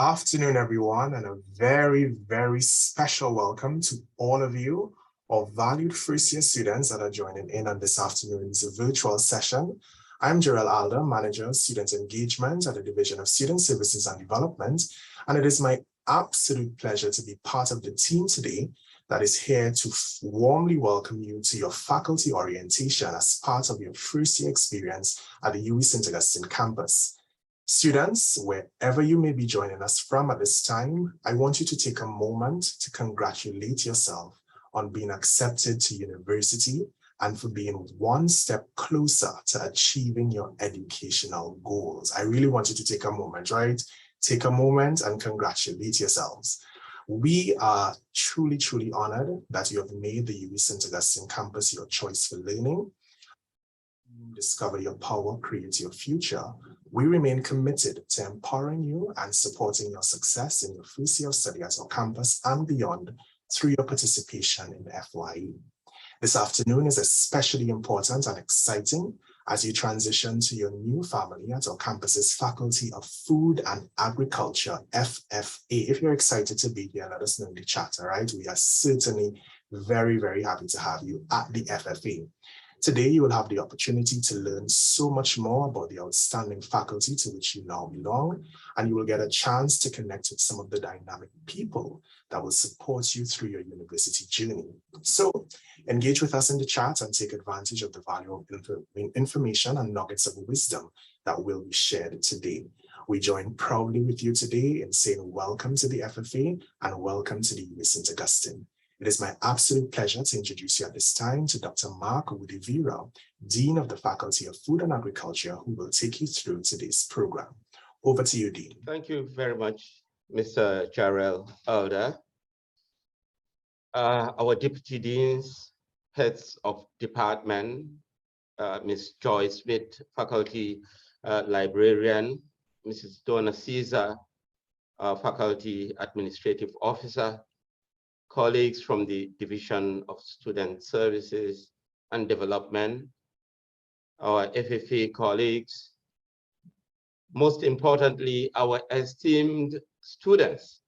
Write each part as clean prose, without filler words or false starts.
afternoon, everyone, and a very, very special welcome to all of you, our valued first-year students that are joining in on this afternoon's virtual session. I'm Jarrell Alder, Manager of Student Engagement at the Division of Student Services and Development, and it is my absolute pleasure to be part of the team today that is here to warmly welcome you to your faculty orientation as part of your first-year experience at the UWI St. Agustine campus. Students, wherever you may be joining us from at this time, I want you to take a moment to congratulate yourself on being accepted to university and for being one step closer to achieving your educational goals. I really want you to take a moment, right? Take a moment and congratulate yourselves. We are truly, truly honored that you have made the UWI St. Agustine campus your choice for learning. Discover your power, create your future. We remain committed to empowering you and supporting your success in your first year of study at our campus and beyond through your participation in the FYE. This afternoon is especially important and exciting as you transition to your new family at our campus's Faculty of Food and Agriculture, FFA. If you're excited to be here, let us know in the chat, all right? We are certainly very, very happy to have you at the FFA. Today, you will have the opportunity to learn so much more about the outstanding faculty to which you now belong, and you will get a chance to connect with some of the dynamic people that will support you through your university journey. So engage with us in the chat and take advantage of the valuable information and nuggets of wisdom that will be shared today. We join proudly with you today in saying welcome to the FFA and welcome to the UWI St. Agustine. It is my absolute pleasure to introduce you at this time to Dr. Mark Udivira, Dean of the Faculty of Food and Agriculture, who will take you through today's program. Over to you, Dean. Thank you very much, Mr. Jarrell Alder. Our Deputy Deans, Heads of Department, Ms. Joy Smith, Faculty Librarian, Mrs. Donna Caesar, Faculty Administrative Officer, colleagues from the Division of Student Services and Development, our FFA colleagues, most importantly, our esteemed students,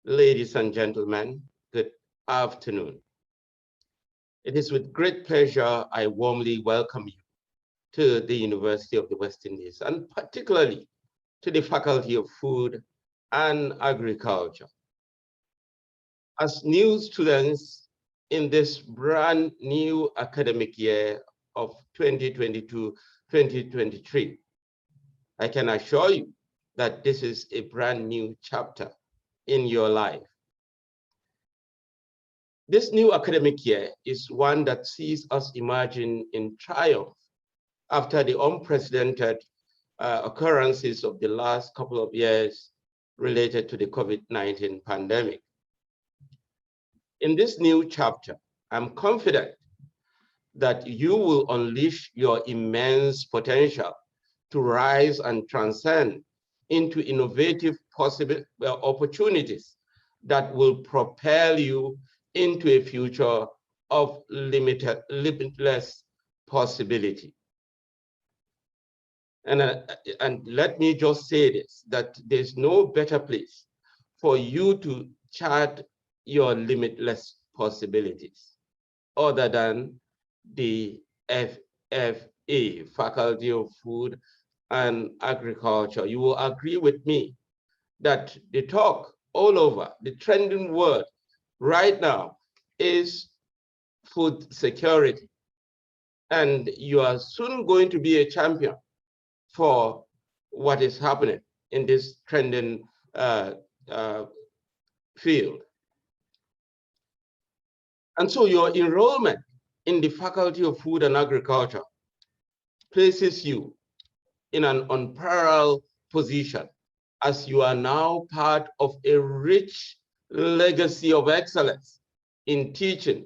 ladies and gentlemen, good afternoon. It is with great pleasure I warmly welcome you to the University of the West Indies, and particularly to the Faculty of Food and Agriculture. As new students in this brand new academic year of 2022-2023, I can assure you that this is a brand new chapter in your life. This new academic year is one that sees us emerging in triumph after the unprecedented occurrences of the last couple of years related to the COVID-19 pandemic. In this new chapter, I'm confident that you will unleash your immense potential to rise and transcend into innovative possible opportunities that will propel you into a future of limitless possibility. And let me just say this, that there's no better place for you to chart your limitless possibilities other than the FFA, Faculty of Food and Agriculture. You will agree with me that the talk all over, the trending word right now is food security. And you are soon going to be a champion for what is happening in this trending field. And so your enrollment in the Faculty of Food and Agriculture places you in an unparalleled position as you are now part of a rich legacy of excellence in teaching,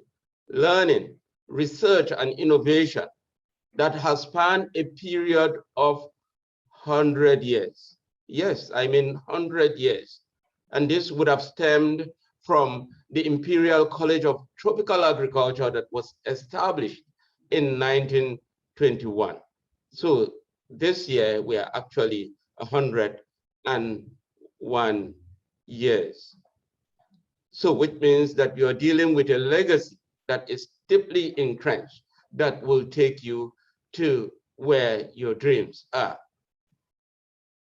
learning, research, and innovation that has spanned a period of 100 years. Yes, I mean 100 years. And this would have stemmed from the Imperial College of Tropical Agriculture that was established in 1921. So this year we are actually 101 1 years. So which means that you are dealing with a legacy that is deeply entrenched that will take you to where your dreams are.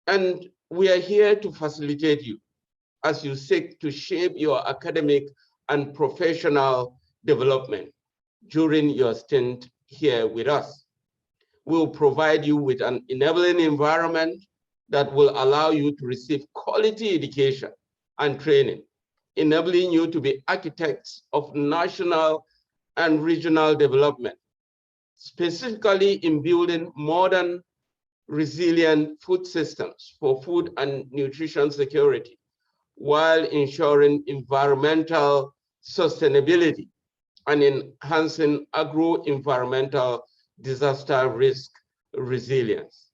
And we are here to facilitate you as you seek to shape your academic and professional development during your stint here with us. We'll provide you with an enabling environment that will allow you to receive quality education and training, enabling you to be architects of national and regional development, specifically in building modern, resilient food systems for food and nutrition security, while ensuring environmental sustainability and enhancing agro-environmental disaster risk resilience.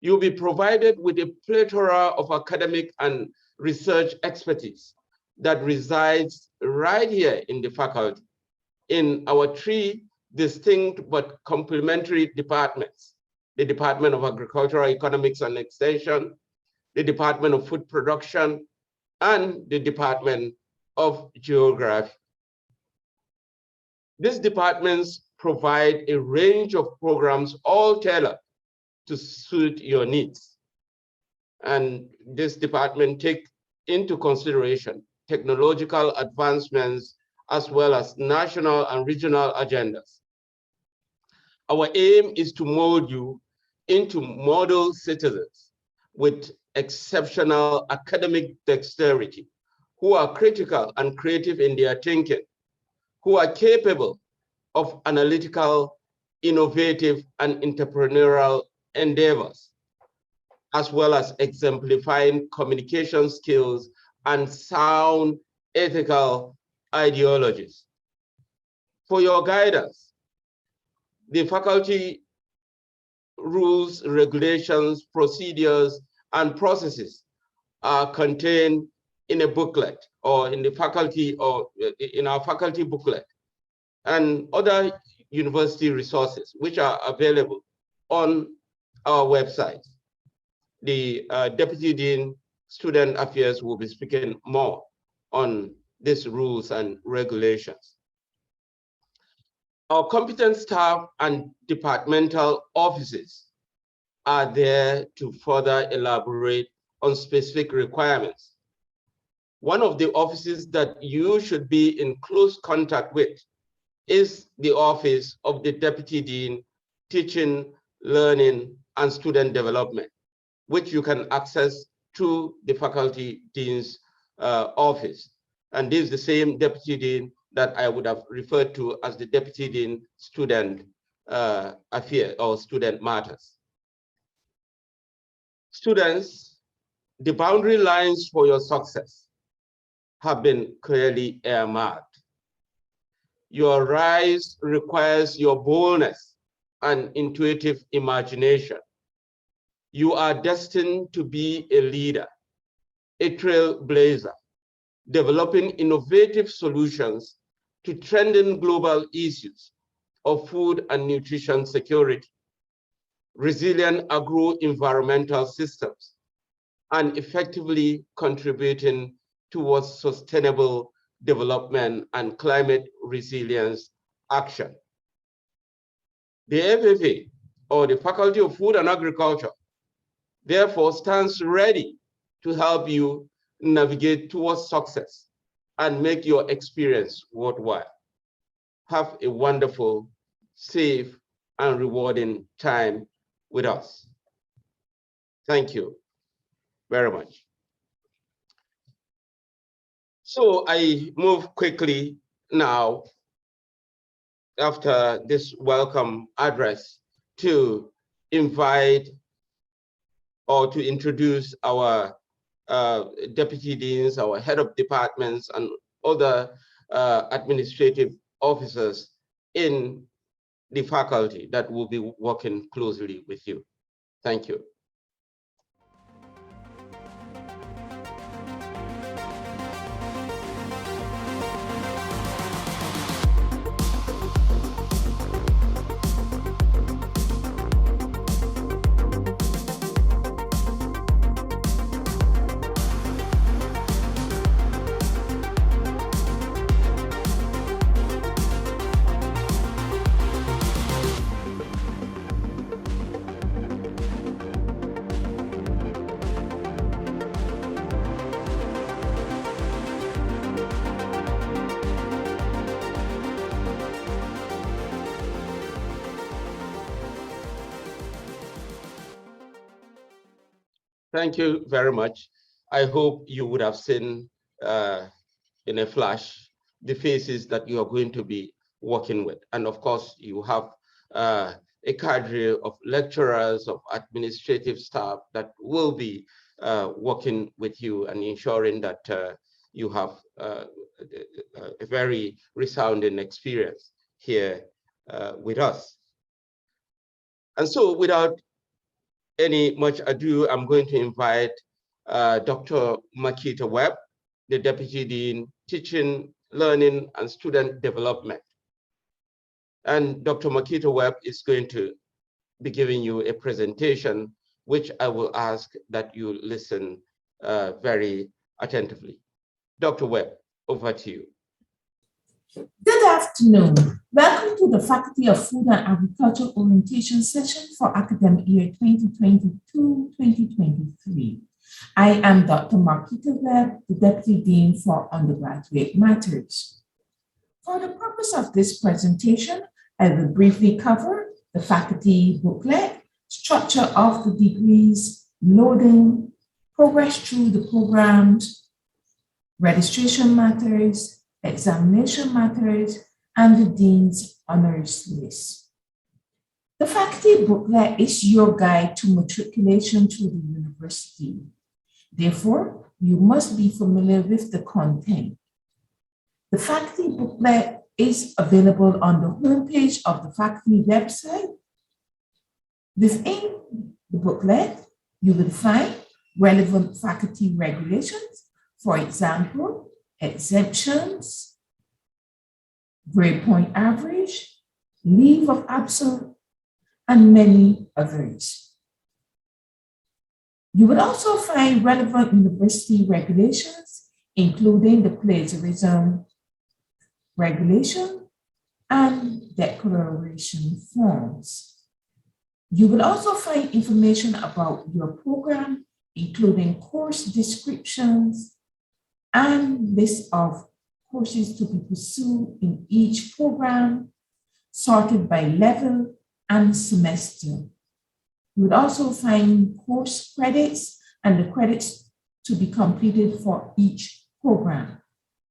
You'll be provided with a plethora of academic and research expertise that resides right here in the faculty, in our 3 distinct but complementary departments: the Department of Agricultural Economics and Extension, the Department of Food Production, and the Department of Geography. These departments provide a range of programs all tailored to suit your needs. And this department take into consideration technological advancements as well as national and regional agendas. Our aim is to mold you into model citizens with exceptional academic dexterity, who are critical and creative in their thinking, who are capable of analytical, innovative, and entrepreneurial endeavors, as well as exemplifying communication skills and sound ethical ideologies. For your guidance, the faculty rules, regulations, procedures, and processes are contained in a booklet or in the faculty or in our faculty booklet and other university resources which are available on our website. The Deputy Dean Student Affairs will be speaking more on these rules and regulations. Our competent staff and departmental offices are there to further elaborate on specific requirements. One of the offices that you should be in close contact with is the Office of the Deputy Dean, Teaching, Learning, and Student Development, which you can access through the Faculty Dean's office. And this is the same Deputy Dean that I would have referred to as the Deputy Dean Student Affairs or Student Matters. Students, the boundary lines for your success have been clearly earmarked. Your rise requires your boldness and intuitive imagination. You are destined to be a leader, a trailblazer, developing innovative solutions to trending global issues of food and nutrition security, resilient agro-environmental systems, and effectively contributing towards sustainable development and climate resilience action. The FFA, or the Faculty of Food and Agriculture, therefore stands ready to help you navigate towards success and make your experience worthwhile. Have a wonderful, safe, and rewarding time with us. Thank you very much. So I move quickly now, after this welcome address, to invite or to introduce our deputy deans, our head of departments, and other administrative officers in the faculty that will be working closely with you. Thank you. Thank you very much. I hope you would have seen in a flash the faces that you are going to be working with. And of course, you have a cadre of lecturers, of administrative staff that will be working with you and ensuring that you have a very resounding experience here with us. And so without any much ado, I'm going to invite Dr. Makita Webb, the Deputy Dean, Teaching, Learning, and Student Development. And Dr. Makita Webb is going to be giving you a presentation, which I will ask that you listen very attentively. Dr. Webb, over to you. Good afternoon. Welcome to the Faculty of Food and Agriculture Orientation Session for academic year 2022-2023. I am Dr. Marquita Webb, the Deputy Dean for Undergraduate Matters. For the purpose of this presentation, I will briefly cover the faculty booklet, structure of the degrees, loading, progress through the programs, registration matters, examination matters, and the Dean's Honors List. The faculty booklet is your guide to matriculation to the university. Therefore, you must be familiar with the content. The faculty booklet is available on the homepage of the faculty website. Within the booklet, you will find relevant faculty regulations, for example, exemptions, grade point average, leave of absence, and many others. You will also find relevant university regulations, including the plagiarism regulation and declaration forms. You will also find information about your program, including course descriptions, and list of courses to be pursued in each program, sorted by level and semester. You would also find course credits and the credits to be completed for each program.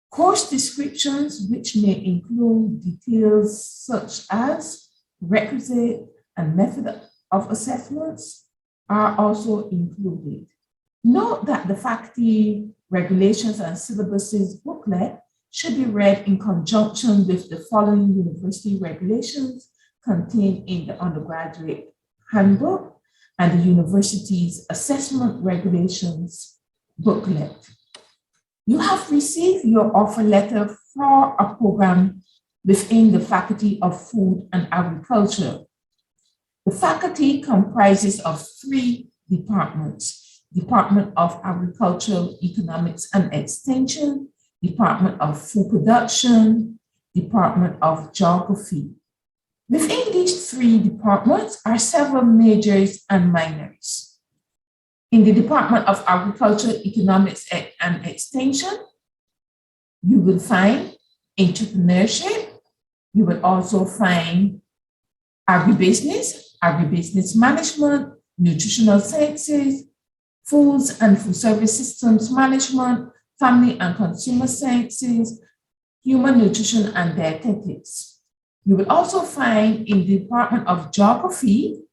Course descriptions, which may include details such as requisite and method of assessments, are also included. Note that the faculty regulations and syllabuses booklet should be read in conjunction with the following university regulations contained in the undergraduate handbook and the university's assessment regulations booklet. You have received your offer letter for a program within the Faculty of Food and Agriculture. The faculty comprises of 3 departments: Department of Agricultural Economics and Extension, Department of Food Production, Department of Geography. Within these 3 departments are several majors and minors. In the Department of Agriculture, Economics and Extension, you will find entrepreneurship. You will also find agribusiness management, nutritional sciences, foods and food service systems management, family and consumer sciences, human nutrition and dietetics. You will also find in the Department of Geography,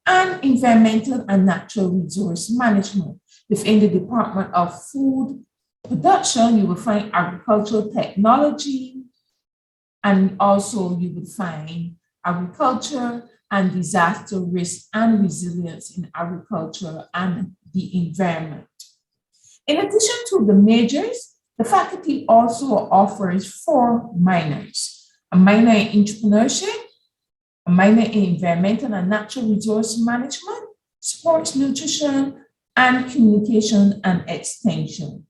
and Environmental and Natural Resource Management. Within the Department of Food Production, you will find agricultural technology, and also you will find agriculture and disaster risk and resilience in agriculture and the environment. In addition to the majors, the faculty also offers 4 minors: a minor in entrepreneurship, a minor in environmental and natural resource management, sports nutrition, and communication and extension.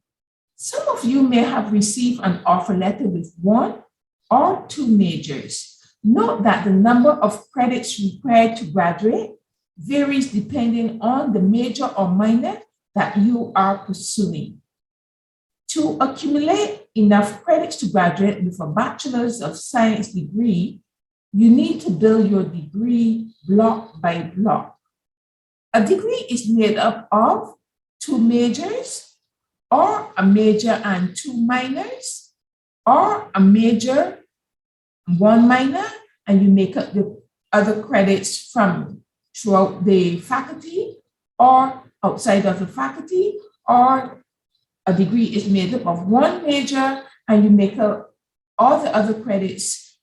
Some of you may have received an offer letter with 1 or 2 majors. Note that the number of credits required to graduate varies depending on the major or minor that you are pursuing. To accumulate enough credits to graduate with a Bachelor's of Science degree, you need to build your degree block by block. A degree is made up of 2 majors, or a major and 2 minors, or a major and 1 minor, and you make up the other credits from throughout the faculty or outside of the faculty, or a degree is made up of 1 major and you make up all the other credits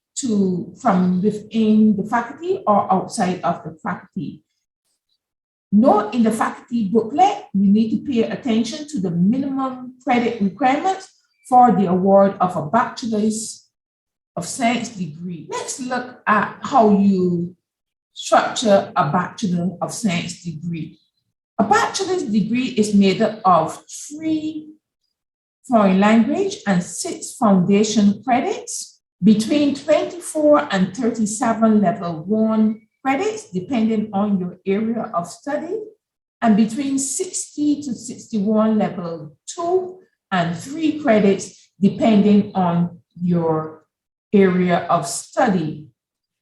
from within the faculty or outside of the faculty. Note in the faculty booklet, you need to pay attention to the minimum credit requirements for the award of a Bachelor's of Science degree. Let's look at how you structure a Bachelor of Science degree. A bachelor's degree is made up of 3 foreign language and 6 foundation credits, between 24 and 37 level 1 credits, depending on your area of study, and between 60 to 61 level 2 and 3 credits, depending on your area of study.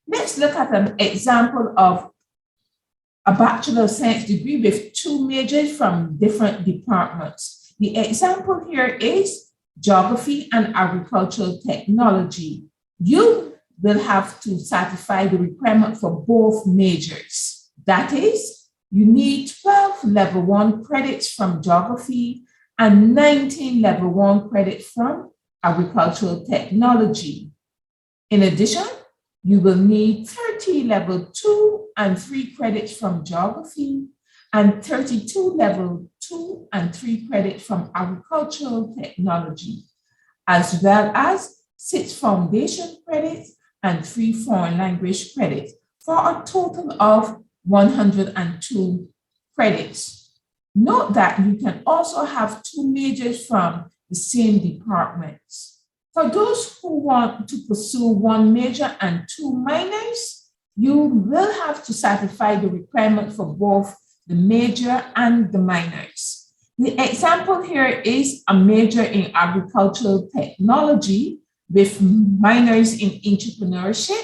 Let's look at an example of a Bachelor of Science degree with 2 majors from different departments. The example here is Geography and Agricultural Technology. You will have to satisfy the requirement for both majors. That is, you need 12 level 1 credits from Geography and 19 level 1 credits from Agricultural Technology. In addition, you will need 30 level 2 and 3 credits from Geography and 32 level 2 and 3 credits from Agricultural Technology, as well as 6 foundation credits and 3 foreign language credits, for a total of 102 credits. Note that you can also have 2 majors from the same departments. For those who want to pursue 1 major and 2 minors, you will have to satisfy the requirement for both the major and the minors. The example here is a major in agricultural technology with minors in entrepreneurship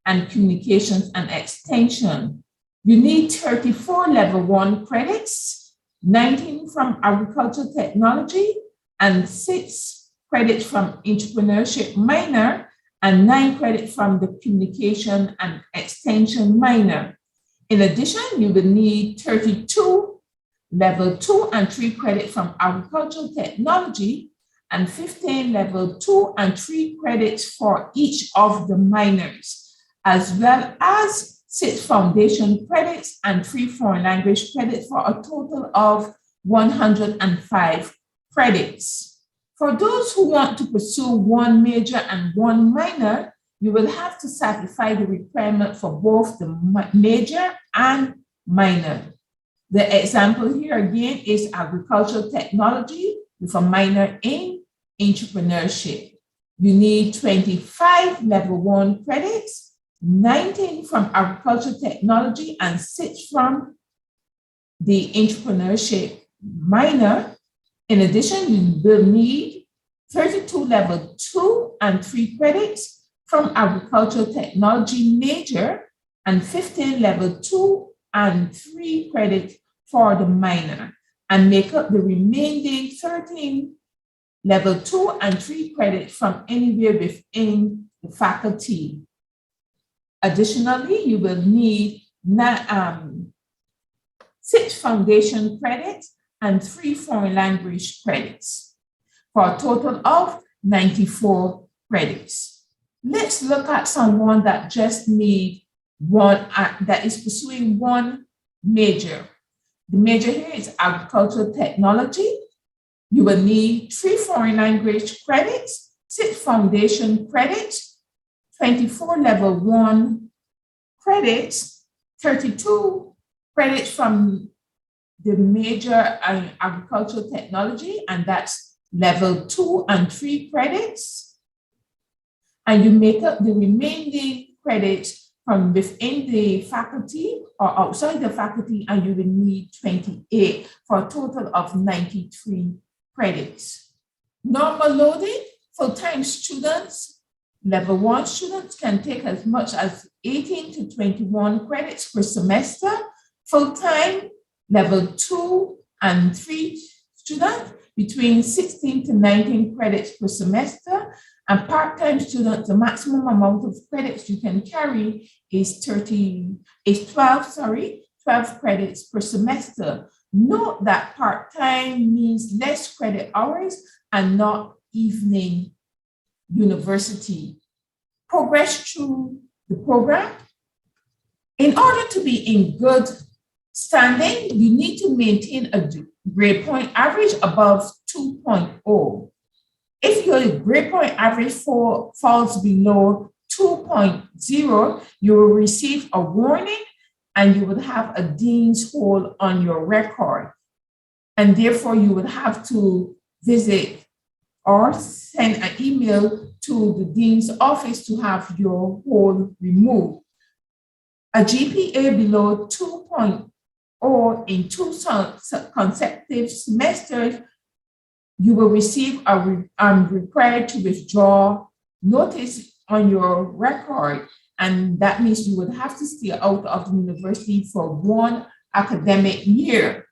and communications and extension. You need 34 level 1 credits, 19 from agricultural technology and 6 credits from entrepreneurship minor and 9 credits from the communication and extension minor. In addition, you will need 32 level 2 and 3 credits from agricultural technology and 15 level 2 and 3 credits for each of the minors, as well as 6 foundation credits and 3 foreign language credits, for a total of 105 credits. For those who want to pursue 1 major and 1 minor, you will have to satisfy the requirement for both the major and minor. The example here again is agricultural technology with a minor in entrepreneurship. You need 25 level 1 credits, 19 from agricultural technology and 6 from the entrepreneurship minor. In addition, you will need 32 level 2 and 3 credits from agricultural technology major and 15 level 2 and 3 credits for the minor, and make up the remaining 13 level 2 and 3 credits from anywhere within the faculty. Additionally, you will need 6 foundation credits and 3 foreign language credits, for a total of 94 credits. Let's look at someone that just need that is pursuing 1 major. The major here is agricultural technology. You will need 3 foreign language credits, 6 foundation credits, 24 level 1 credits, 32 credits from the major agricultural technology, and that's level 2 and 3 credits. And you make up the remaining credits from within the faculty or outside the faculty, and you will need 28 for a total of 93 credits. Normal loading, full-time students, level 1 students can take as much as 18 to 21 credits per semester. Full-time Level 2 and 3 students between 16 to 19 credits per semester, and part-time students, the maximum amount of credits you can carry is 12 credits per semester. Note that part-time means less credit hours and not evening university. Progress through the program. In order to be in good standing, you need to maintain a grade point average above 2.0. If your grade point average falls below 2.0, you will receive a warning and you would have a dean's hold on your record. And therefore, you would have to visit or send an email to the dean's office to have your hold removed. A GPA below 2.0 in 2 consecutive semesters, you will receive required to withdraw notice on your record. And that means you would have to stay out of the university for 1 academic year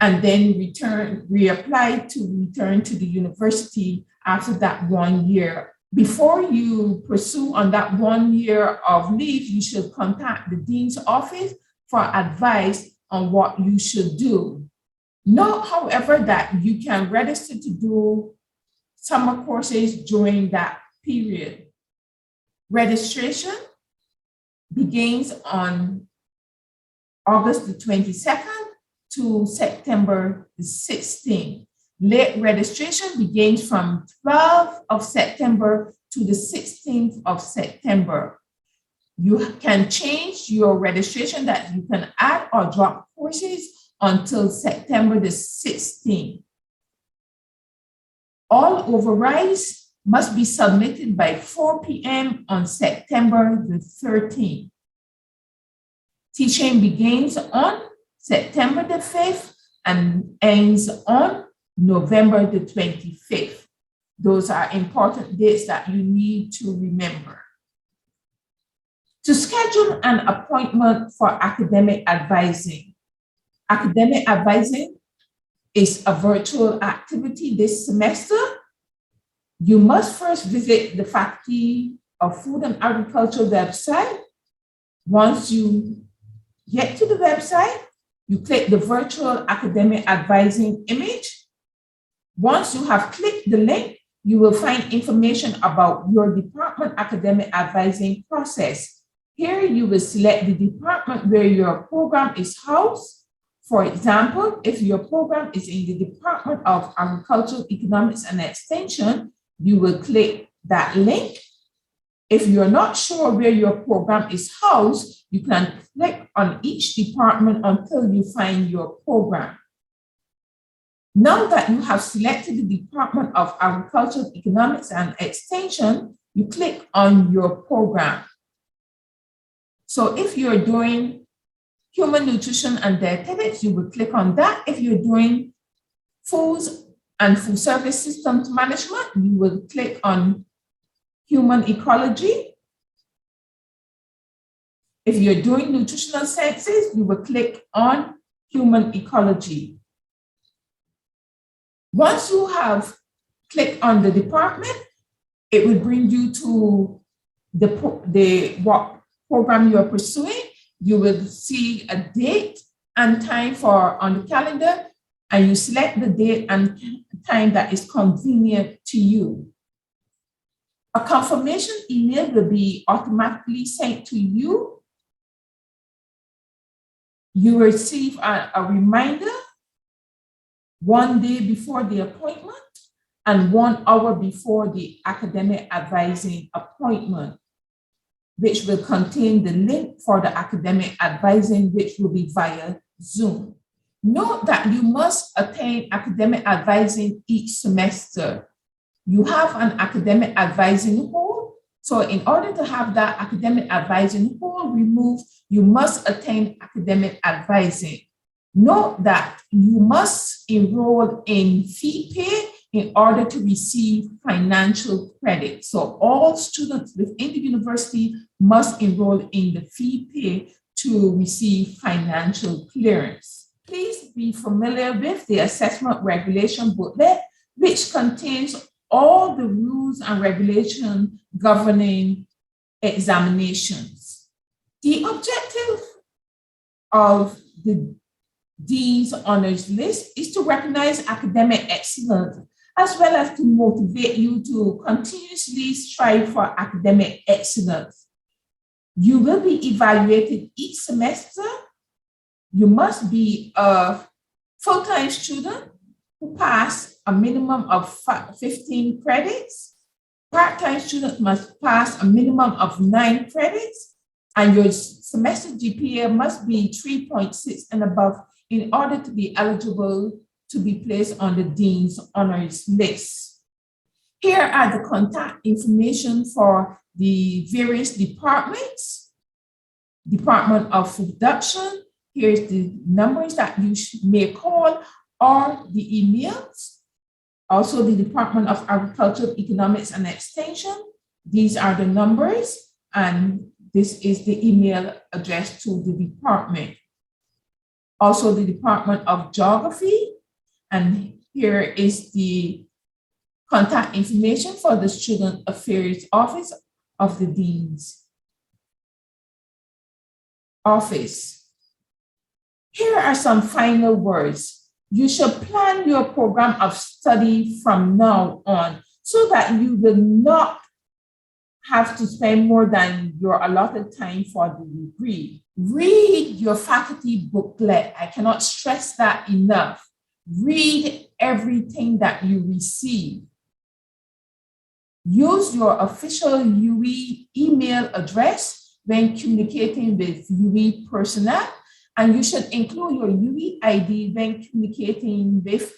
and then reapply to return to the university after that 1 year. Before you pursue on that 1 year of leave, you should contact the dean's office for advice on what you should do. Note, however, that you can register to do summer courses during that period. Registration begins on August the 22nd to September the 16th. Late registration begins from 12th of September to the 16th of September. You can change your registration that you can add or drop courses until September the 16th. All overrides must be submitted by 4 p.m. on September the 13th. Teaching begins on September the 5th and ends on November the 25th. Those are important dates that you need to remember. To schedule an appointment for academic advising. Academic advising is a virtual activity this semester. You must first visit the Faculty of Food and Agriculture website. Once you get to the website, you click the virtual academic advising image. Once you have clicked the link, you will find information about your department academic advising process. Here you will select the department where your program is housed. For example, if your program is in the Department of Agricultural Economics and Extension, you will click that link. If you're not sure where your program is housed, you can click on each department until you find your program. Now that you have selected the Department of Agricultural Economics and Extension, you click on your program. So if you're doing Human Nutrition and Dietetics, you will click on that. If you're doing Foods and Food Service Systems Management, you will click on Human Ecology. If you're doing Nutritional Sciences, you will click on Human Ecology. Once you have clicked on the department, it will bring you to what program you're pursuing. You will see a date and time on the calendar, and you select the date and time that is convenient to you. A confirmation email will be automatically sent to you. You will receive a reminder 1 day before the appointment and 1 hour before the academic advising appointment, which will contain the link for the academic advising, which will be via Zoom. Note that you must attend academic advising each semester. You have an academic advising hold. So in order to have that academic advising hold removed, you must attend academic advising. Note that you must enroll in fee pay in order to receive financial credit. So all students within the university must enroll in the fee pay to receive financial clearance. Please be familiar with the assessment regulation booklet, which contains all the rules and regulations governing examinations. The objective of the Dean's Honors List is to recognize academic excellence, as well as to motivate you to continuously strive for academic excellence. You will be evaluated each semester. You must be a full-time student who pass a minimum of 15 credits. Part-time students must pass a minimum of 9 credits, and your semester GPA must be 3.6 and above in order to be eligible to be placed on the Dean's Honors List. Here are the contact information for the various departments. Department of Production, here's the numbers that you may call or the emails. Also the Department of Agriculture, Economics and Extension. These are the numbers, and this is the email address to the department. Also the Department of Geography, and here is the contact information for the Student Affairs Office of the Dean's Office. Here are some final words. You should plan your program of study from now on so that you will not have to spend more than your allotted time for the degree. Read your faculty booklet. I cannot stress that enough. Read everything that you receive. Use your official UE email address when communicating with UE personnel, and you should include your UE ID when communicating with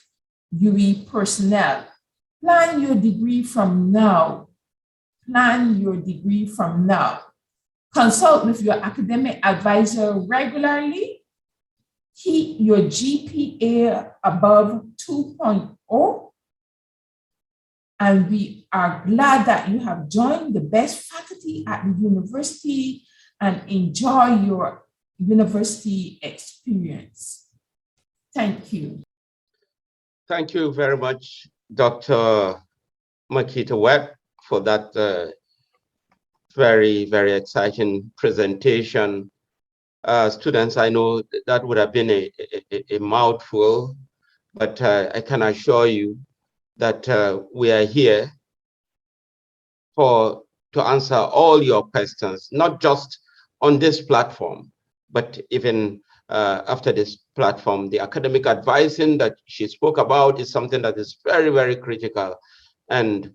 UE personnel. Plan your degree from now. Plan your degree from now. Consult with your academic advisor regularly. Keep your GPA above 2.0. And we are glad that you have joined the best faculty at the university and enjoy your university experience. Thank you. Thank you very much, Dr. Makita Webb, for that very, very exciting presentation. Students, I know that would have been a mouthful, but I can assure you that we are here to answer all your questions, not just on this platform, but even after this platform. The academic advising that she spoke about is something that is very, very critical. And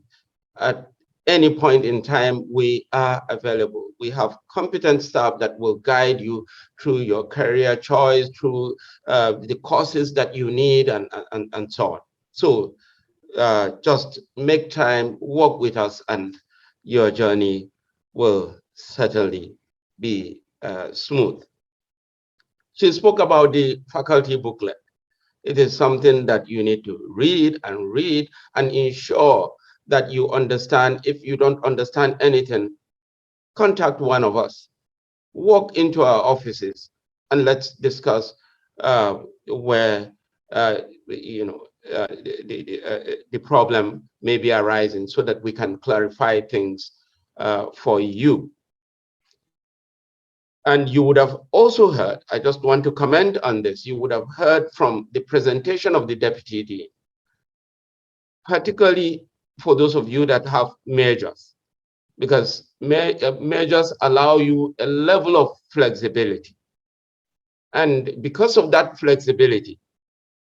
at any point in time, we are available. We have competent staff that will guide you through your career choice, through the courses that you need, and so on. So just make time, work with us, and your journey will certainly be smooth. She spoke about the faculty booklet. It is something that you need to read and ensure that you understand. If you don't understand anything, contact one of us. Walk into our offices and let's discuss where the problem may be arising, so that we can clarify things for you. And you would have also heard, I just want to comment on this, you would have heard from the presentation of the Deputy Dean, particularly for those of you that have majors, because majors allow you a level of flexibility. And because of that flexibility,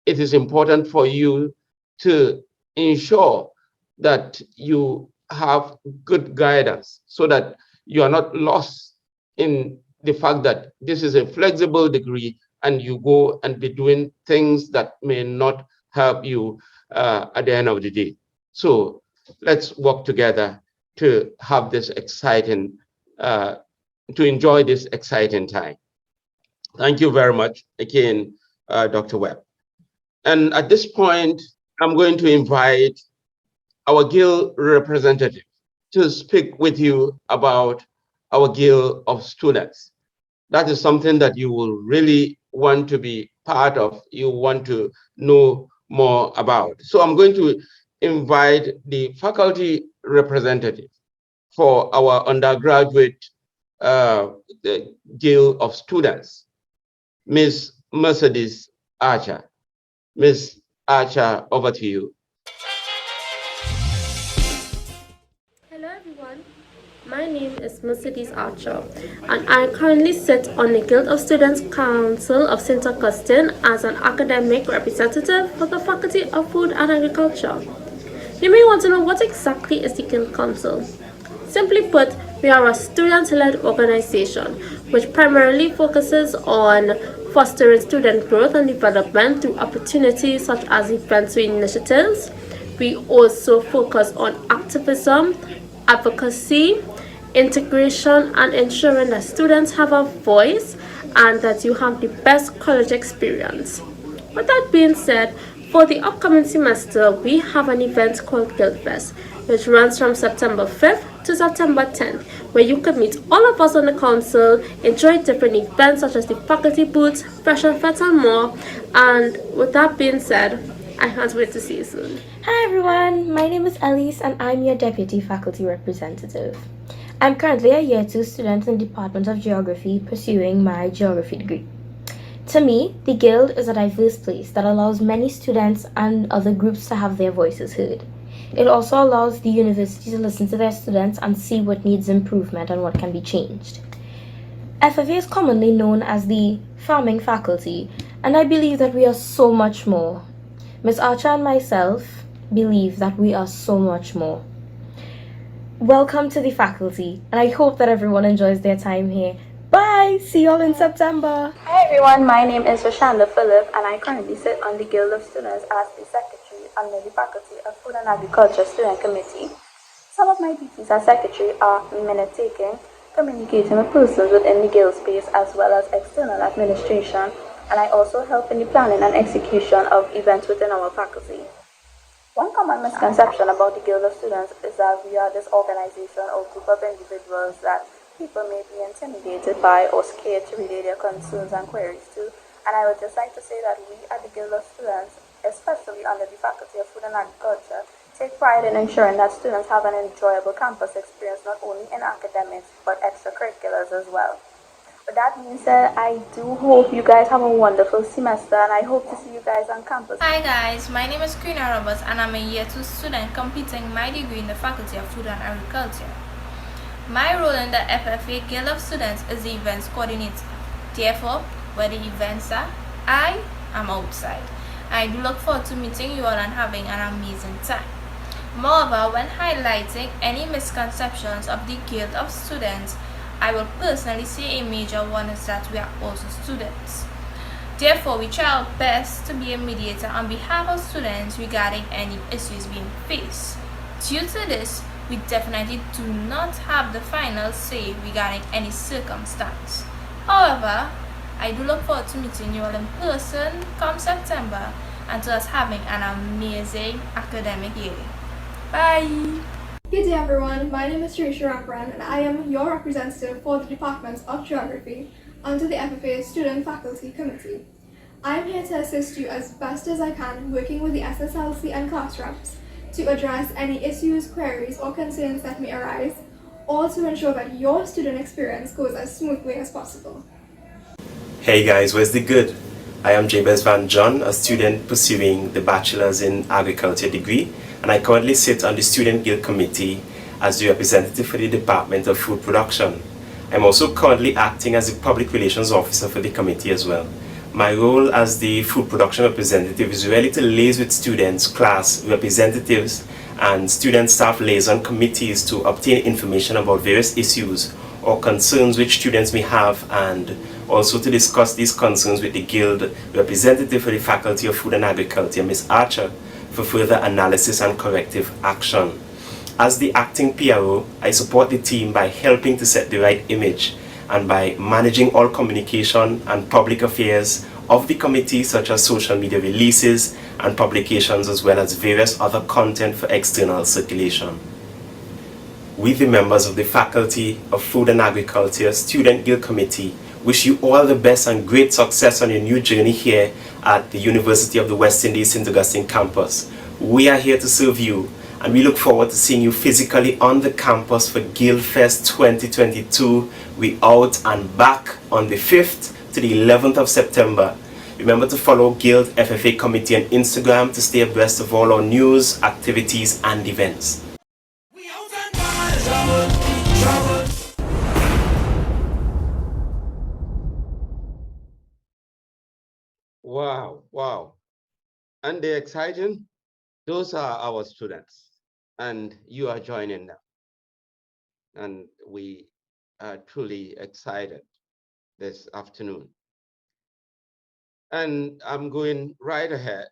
it is important for you to ensure that you have good guidance, so that you are not lost in the fact that this is a flexible degree and you go and be doing things that may not help you at the end of the day. So let's work together to have this exciting, to enjoy this exciting time. Thank you very much again, Dr. Webb. And at this point, I'm going to invite our Guild representative to speak with you about our Guild of Students, that is something that you will really want to be part of, you want to know more about. So I'm going to invite the faculty representative for our undergraduate the Guild of Students, Ms. Mercedes Archer. Ms. Archer, over to you. Hello everyone, my name is Mercedes Archer and I currently sit on the Guild of Students Council of St. Augustine as an academic representative for the Faculty of Food and Agriculture. You may want to know what exactly is the Guild Council. Simply put, we are a student-led organization which primarily focuses on fostering student growth and development through opportunities such as events and initiatives. We also focus on activism, advocacy, integration, and ensuring that students have a voice and that you have the best college experience. With that being said, for the upcoming semester, we have an event called Guild Fest, which runs from September 5th to September 10th, where you can meet all of us on the council, enjoy different events such as the faculty booths, fashion fest, and more. And with that being said, I can't wait to see you soon. Hi everyone, my name is Elise and I'm your Deputy Faculty Representative. I'm currently a Year 2 student in the Department of Geography pursuing my Geography degree. To me, the Guild is a diverse place that allows many students and other groups to have their voices heard. It also allows the university to listen to their students and see what needs improvement and what can be changed. FFA is commonly known as the farming faculty, and I believe that we are so much more. Ms. Archer and myself believe that we are so much more. Welcome to the faculty, and I hope that everyone enjoys their time here. Bye! See you all in September! Hi everyone, my name is Rashanda Phillip and I currently sit on the Guild of Students as the Secretary under the Faculty of Food and Agriculture Student Committee. Some of my duties as Secretary are minute taking, communicating with persons within the Guild space as well as external administration, and I also help in the planning and execution of events within our faculty. One common misconception about the Guild of Students is that we are this organization or group of individuals that people may be intimidated by or scared to relay their concerns and queries to. And I would just like to say that we at the Guild of Students, especially under the Faculty of Food and Agriculture, take pride in ensuring that students have an enjoyable campus experience not only in academics but extracurriculars as well. With that being said, I do hope you guys have a wonderful semester and I hope to see you guys on campus. Hi guys, my name is Karina Roberts and I'm a Year 2 student completing my degree in the Faculty of Food and Agriculture. My role in the FFA Guild of Students is the events coordinator. Therefore, where the events are, I am outside. I do look forward to meeting you all and having an amazing time. Moreover, when highlighting any misconceptions of the Guild of Students, I will personally say a major one is that we are also students. Therefore, we try our best to be a mediator on behalf of students regarding any issues being faced. Due to this, we definitely do not have the final say regarding any circumstance. However, I do look forward to meeting you all in person come September and to us having an amazing academic year. Bye! Good day everyone, my name is Teresa Rampran and I am your representative for the Department of Geography under the FFA Student Faculty Committee. I am here to assist you as best as I can working with the SSLC and class reps to address any issues, queries or concerns that may arise, or to ensure that your student experience goes as smoothly as possible. Hey guys, where's the good? I am Jabez Van John, a student pursuing the Bachelor's in Agriculture degree, and I currently sit on the Student Guild Committee as the representative for the Department of Food Production. I'm also currently acting as the Public Relations Officer for the committee as well. My role as the food production representative is really to liaise with students, class representatives, and student staff liaison committees to obtain information about various issues or concerns which students may have, and also to discuss these concerns with the Guild representative for the Faculty of Food and Agriculture, Ms. Archer, for further analysis and corrective action. As the acting PRO, I support the team by helping to set the right image and by managing all communication and public affairs of the committee, such as social media releases and publications, as well as various other content for external circulation. We, the members of the Faculty of Food and Agriculture Student Guild Committee, wish you all the best and great success on your new journey here at the University of the West Indies St. Agustine campus. We are here to serve you, and we look forward to seeing you physically on the campus for Guildfest 2022. We out and back on the 5th to the 11th of September. Remember to follow Guild FFA Committee on Instagram to stay abreast of all our news, activities, and events. Wow, wow. And the exciting, those are our students, and you are joining them. And we are truly excited this afternoon. And I'm going right ahead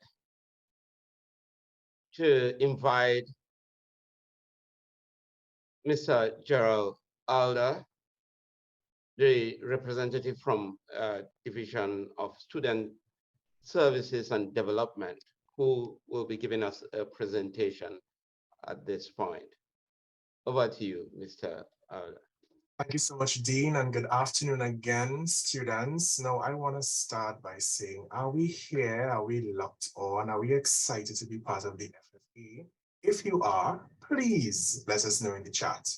to invite Mr. Gerald Alder, the representative from Division of Student Services and Development, who will be giving us a presentation at this point. Over to you, Mr. Alder. Thank you so much, Dean, and good afternoon again, students. Now, I want to start by saying, are we here? Are we locked on? Are we excited to be part of the FFA? If you are, please let us know in the chat.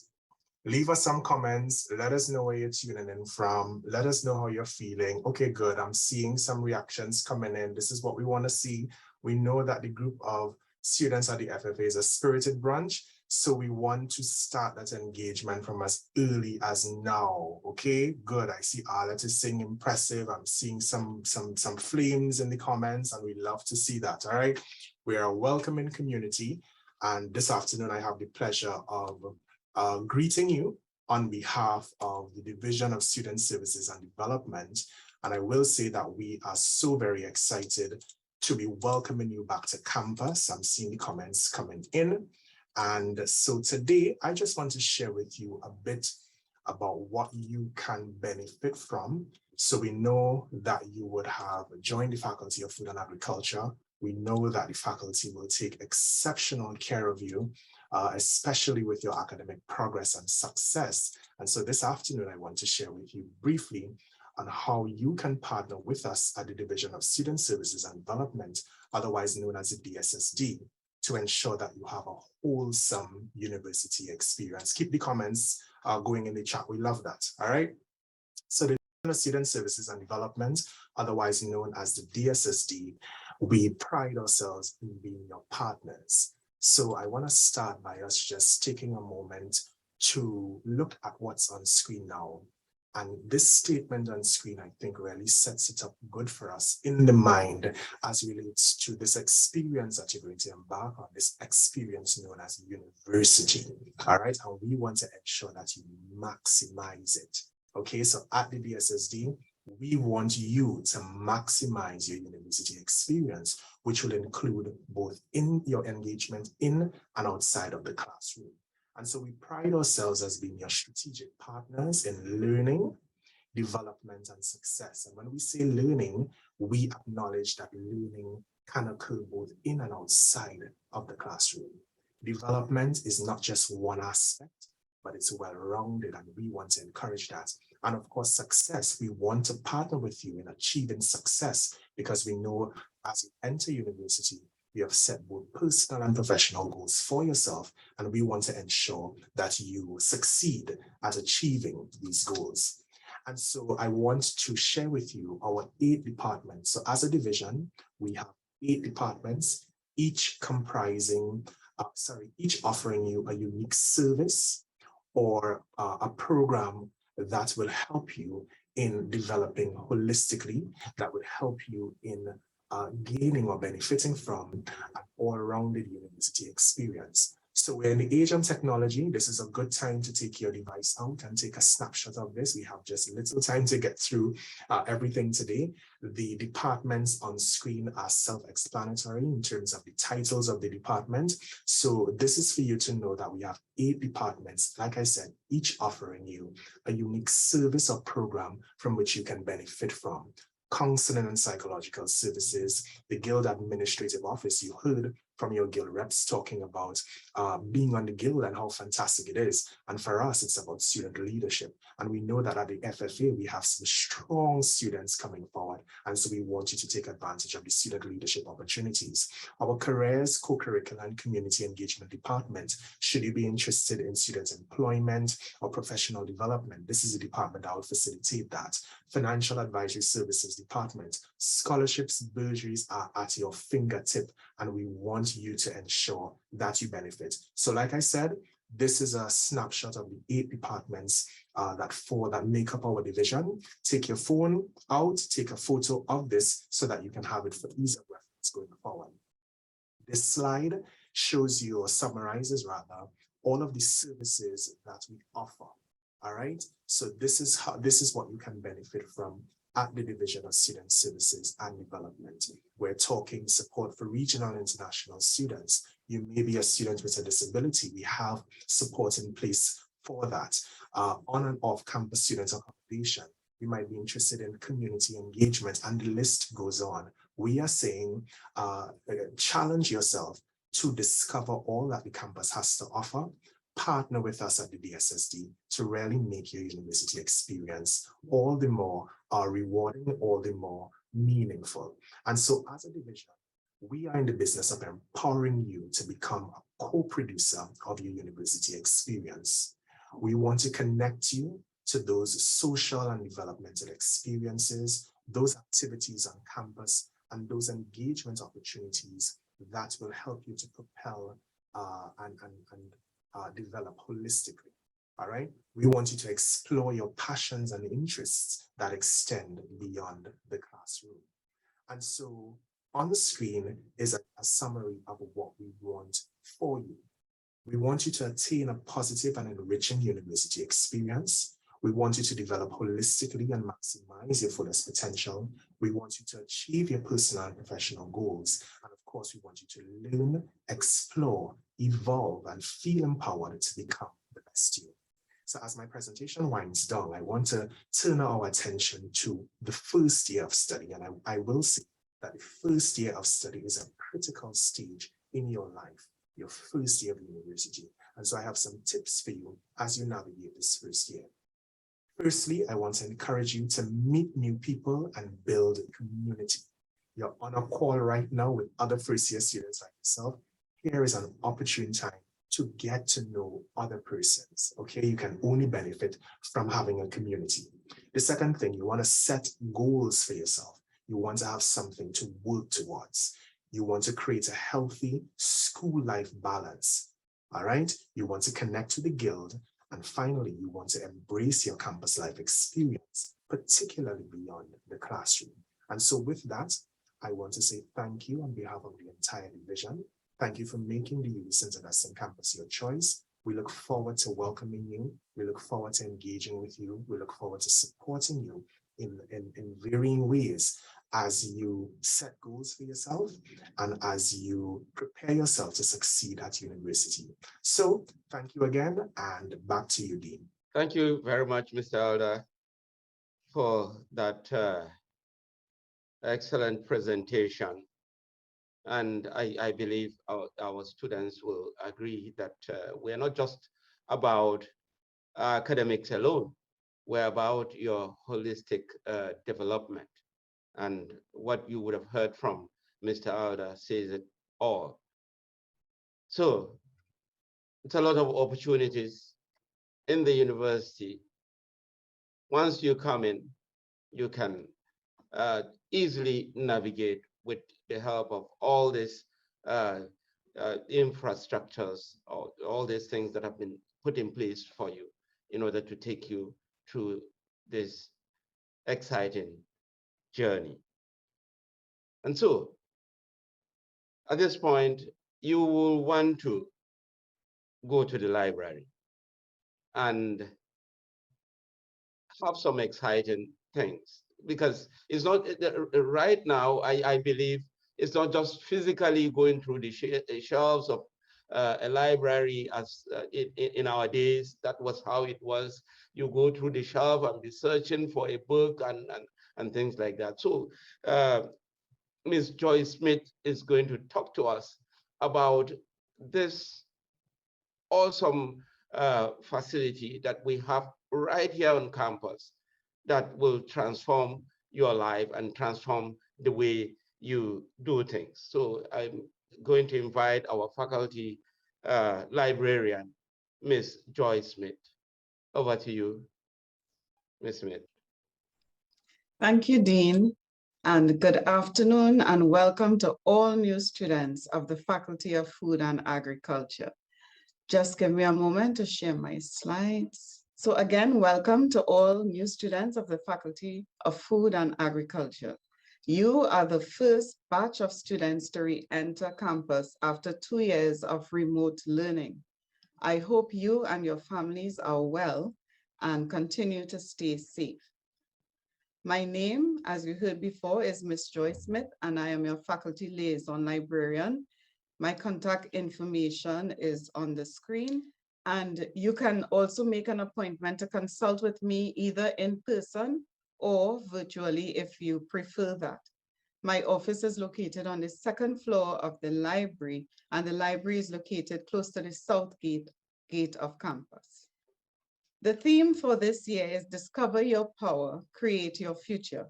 Leave us some comments. Let us know where you're tuning in from. Let us know how you're feeling. Okay, good. I'm seeing some reactions coming in. This is what we want to see. We know that the group of students at the FFA is a spirited bunch. So we want to start that engagement from as early as now. Okay, good. I see Arlette is saying impressive. I'm seeing some flames in the comments, and we love to see that. All right, we are a welcoming community, and this afternoon I have the pleasure of greeting you on behalf of the Division of Student Services and Development. And I will say that we are so very excited to be welcoming you back to campus. I'm seeing the comments coming in. And so today, I just want to share with you a bit about what you can benefit from. So we know that you would have joined the Faculty of Food and Agriculture. We know that the faculty will take exceptional care of you, especially with your academic progress and success. And so this afternoon, I want to share with you briefly on how you can partner with us at the Division of Student Services and Development, otherwise known as the DSSD, to ensure that you have a wholesome university experience. Keep the comments going in the chat. We love that. All right. So the Division of Student Services and Development, otherwise known as the DSSD, we pride ourselves in being your partners. So I want to start by us just taking a moment to look at what's on screen now. And this statement on screen, I think, really sets it up good for us in the mind as relates to this experience that you're going to embark on, this experience known as university. All right. And we want to ensure that you maximize it. Okay. So at the DSSD, we want you to maximize your university experience, which will include both in your engagement in and outside of the classroom. And so we pride ourselves as being your strategic partners in learning, development, and success. And when we say learning, we acknowledge that learning can occur both in and outside of the classroom. Development is not just one aspect, but it's well-rounded, and we want to encourage that. And of course, success, we want to partner with you in achieving success, because we know as you enter university, you have set both personal and professional goals for yourself, and we want to ensure that you succeed at achieving these goals. And so I want to share with you our 8 departments. So as a division, we have 8 departments, each comprising, each offering you a unique service or a program that will help you in developing holistically, that would help you in gaining or benefiting from an all-rounded university experience. So we're in the age of technology. This is a good time to take your device out and take a snapshot of this. We have just a little time to get through everything today. The departments on screen are self-explanatory in terms of the titles of the department. So this is for you to know that we have 8 departments, like I said, each offering you a unique service or program from which you can benefit from. Counseling and psychological services, the Guild Administrative Office, you heard from your guild reps talking about being on the guild and how fantastic it is. And for us, it's about student leadership. And we know that at the FFA, we have some strong students coming forward. And so we want you to take advantage of the student leadership opportunities. Our careers, co-curricular and community engagement department, should you be interested in student employment or professional development, this is a department that will facilitate that. Financial advisory services department, scholarships, bursaries are at your fingertip, and we want you to ensure that you benefit. So like I said, this is a snapshot of the 8 departments that make up our division. Take your phone out, take a photo of this so that you can have it for ease of reference going forward. This slide shows you, or summarizes rather, all of the services that we offer. All right, so this is what you can benefit from at the Division of Student Services and Development. We're talking support for regional and international students. You may be a student with a disability. We have support in place for that. On and off campus student accommodation. You might be interested in community engagement, and the list goes on. We are saying challenge yourself to discover all that the campus has to offer. Partner with us at the DSSD to really make your university experience all the more rewarding, all the more meaningful. And so as a division, we are in the business of empowering you to become a co-producer of your university experience. We want to connect you to those social and developmental experiences, those activities on campus, and those engagement opportunities that will help you to propel and develop holistically. All right. We want you to explore your passions and interests that extend beyond the classroom. And so on the screen is a summary of what we want for you. We want you to attain a positive and enriching university experience. We want you to develop holistically and maximize your fullest potential. We want you to achieve your personal and professional goals. And of course, we want you to learn, explore, evolve, and feel empowered to become the best you. So as my presentation winds down, I want to turn our attention to the first year of study. And I will say that the first year of study is a critical stage in your life, your first year of university. And so I have some tips for you as you navigate this first year. Firstly, I want to encourage you to meet new people and build community. You're on a call right now with other first-year students like yourself. Here is an opportune time to get to know other persons, okay? You can only benefit from having a community. The second thing, you want to set goals for yourself. You want to have something to work towards. You want to create a healthy school-life balance, all right? You want to connect to the guild. And finally, you want to embrace your campus life experience, particularly beyond the classroom. And so with that, I want to say thank you on behalf of the entire division. Thank you for making the UWI St. Augustine campus your choice. We look forward to welcoming you. We look forward to engaging with you. We look forward to supporting you in varying ways as you set goals for yourself and as you prepare yourself to succeed at university. So thank you again, and back to you, Dean. Thank you very much, Mr. Elder, for that excellent presentation. And I believe our students will agree that we're not just about academics alone. We're about your holistic development. And what you would have heard from Mr. Elder says it all. So it's a lot of opportunities in the university. Once you come in, you can easily navigate with the help of all these infrastructures, all these things that have been put in place for you in order to take you through this exciting journey. And so at this point, you will want to go to the library and have some exciting things, because it's not right now, I believe it's not just physically going through the shelves of a library as in our days. That was how it was. You go through the shelf and be searching for a book and things like that. So Ms. Joyce Smith is going to talk to us about this awesome facility that we have right here on campus that will transform your life and transform the way you do things. So I'm going to invite our faculty librarian, Ms. Joy Smith. Over to you, Ms. Smith. Thank you, Dean, and good afternoon and welcome to all new students of the Faculty of Food and Agriculture. Just give me a moment to share my slides. So again, welcome to all new students of the Faculty of Food and Agriculture. You are the first batch of students to re-enter campus after 2 years of remote learning. I hope you and your families are well and continue to stay safe. My name, as you heard before, is Ms. Joy Smith, and I am your faculty liaison librarian. My contact information is on the screen, and you can also make an appointment to consult with me either in person or virtually if you prefer that. My office is located on the second floor of the library, and the library is located close to the south gate of campus. The theme for this year is Discover Your Power, Create Your Future.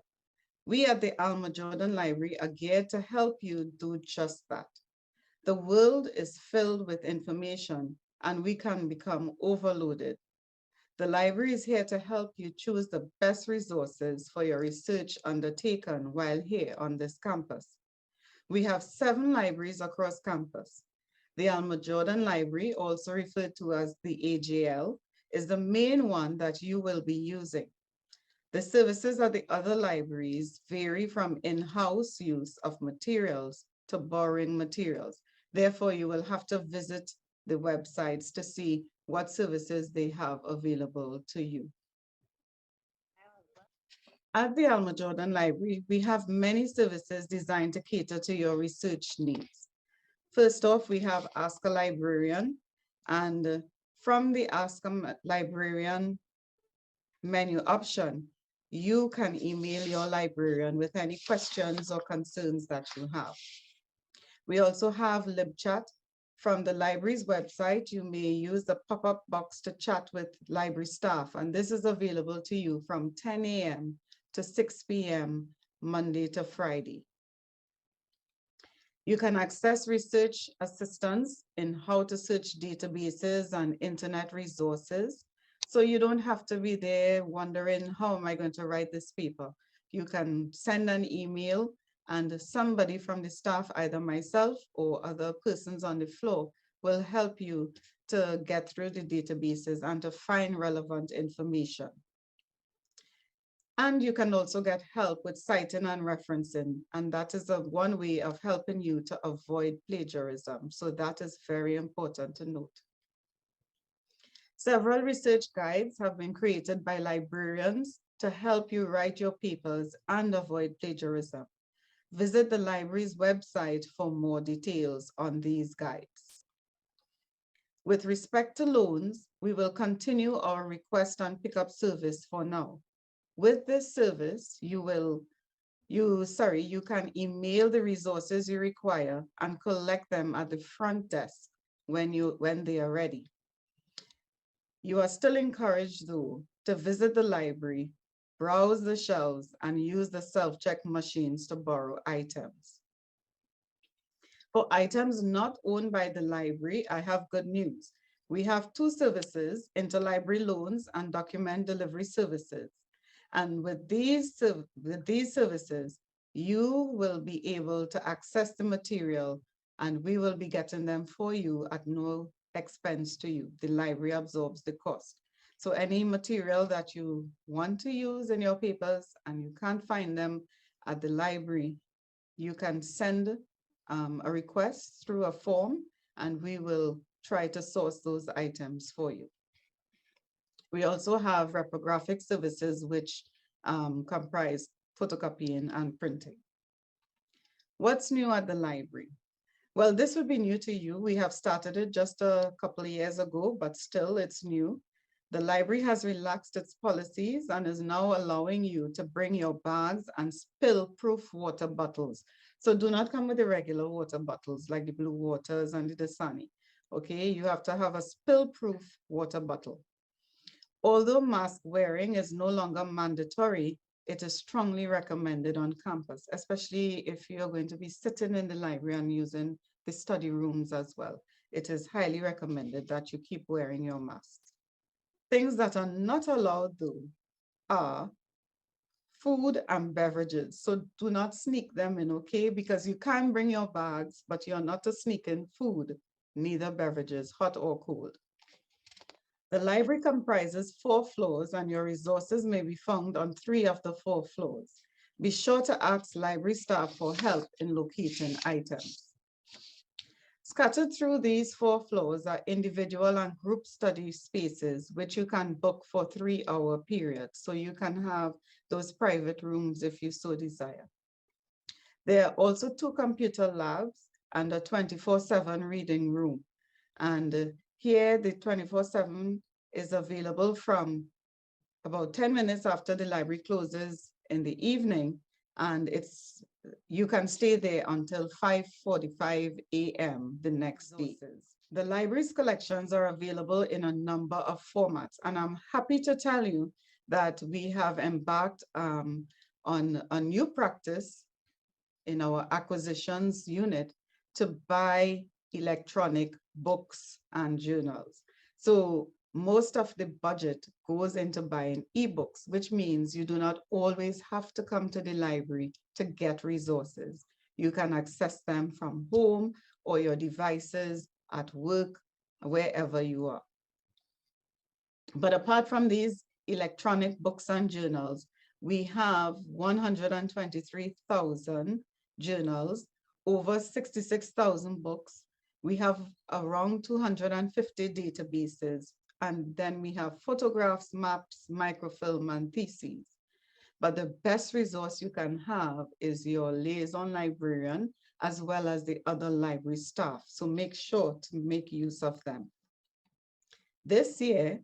We at the Alma Jordan Library are geared to help you do just that. The world is filled with information and we can become overloaded. The library is here to help you choose the best resources for your research undertaken while here on this campus. We have 7 libraries across campus. The Alma Jordan Library, also referred to as the AJL, is the main one that you will be using. The services at the other libraries vary from in-house use of materials to borrowing materials. Therefore, you will have to visit the websites to see what services they have available to you. At the Alma Jordan Library, we have many services designed to cater to your research needs. First off, we have Ask a Librarian, and from the Ask a Librarian menu option, you can email your librarian with any questions or concerns that you have. We also have LibChat. From the library's website, you may use the pop-up box to chat with library staff, and this is available to you from 10 a.m. to 6 p.m. Monday to Friday. You can access research assistance in how to search databases and internet resources. So you don't have to be there wondering, how am I going to write this paper? You can send an email and somebody from the staff, either myself or other persons on the floor, will help you to get through the databases and to find relevant information. And you can also get help with citing and referencing, and that is one way of helping you to avoid plagiarism. So that is very important to note. Several research guides have been created by librarians to help you write your papers and avoid plagiarism. Visit the library's website for more details on these guides. With respect to loans, we will continue our request and pickup service for now. With this service, you can email the resources you require and collect them at the front desk when they are ready. You are still encouraged, though, to visit the library, browse the shelves, and use the self-check machines to borrow items. For items not owned by the library, I have good news. We have 2 services, interlibrary loans and document delivery services. And with these services, you will be able to access the material and we will be getting them for you at no expense to you. The library absorbs the cost. So any material that you want to use in your papers and you can't find them at the library, you can send a request through a form and we will try to source those items for you. We also have reprographic services which comprise photocopying and printing. What's new at the library? Well, this would be new to you. We have started it just a couple of years ago, but still it's new. The library has relaxed its policies and is now allowing you to bring your bags and spill-proof water bottles. So do not come with the regular water bottles like the Blue Waters and the Dasani. Okay, you have to have a spill-proof water bottle. Although mask wearing is no longer mandatory, it is strongly recommended on campus, especially if you're going to be sitting in the library and using the study rooms as well. It is highly recommended that you keep wearing your mask. Things that are not allowed though are food and beverages. So do not sneak them in, okay? Because you can bring your bags, but you're not to sneak in food, neither beverages, hot or cold. The library comprises 4 floors and your resources may be found on 3 of the 4 floors. Be sure to ask library staff for help in locating items. Scattered through these 4 floors are individual and group study spaces, which you can book for 3-hour periods. So you can have those private rooms if you so desire. There are also 2 computer labs and a 24/7 reading room. And here the 24/7 is available from about 10 minutes after the library closes in the evening, and you can stay there until 5:45 a.m. the next day. The library's collections are available in a number of formats, and I'm happy to tell you that we have embarked on a new practice in our acquisitions unit to buy electronic books and journals. So most of the budget goes into buying ebooks, which means you do not always have to come to the library to get resources. You can access them from home or your devices, at work, wherever you are. But apart from these electronic books and journals, we have 123,000 journals, over 66,000 books. We have around 250 databases, and then we have photographs, maps, microfilm, and theses. But the best resource you can have is your liaison librarian, as well as the other library staff. So make sure to make use of them. This year,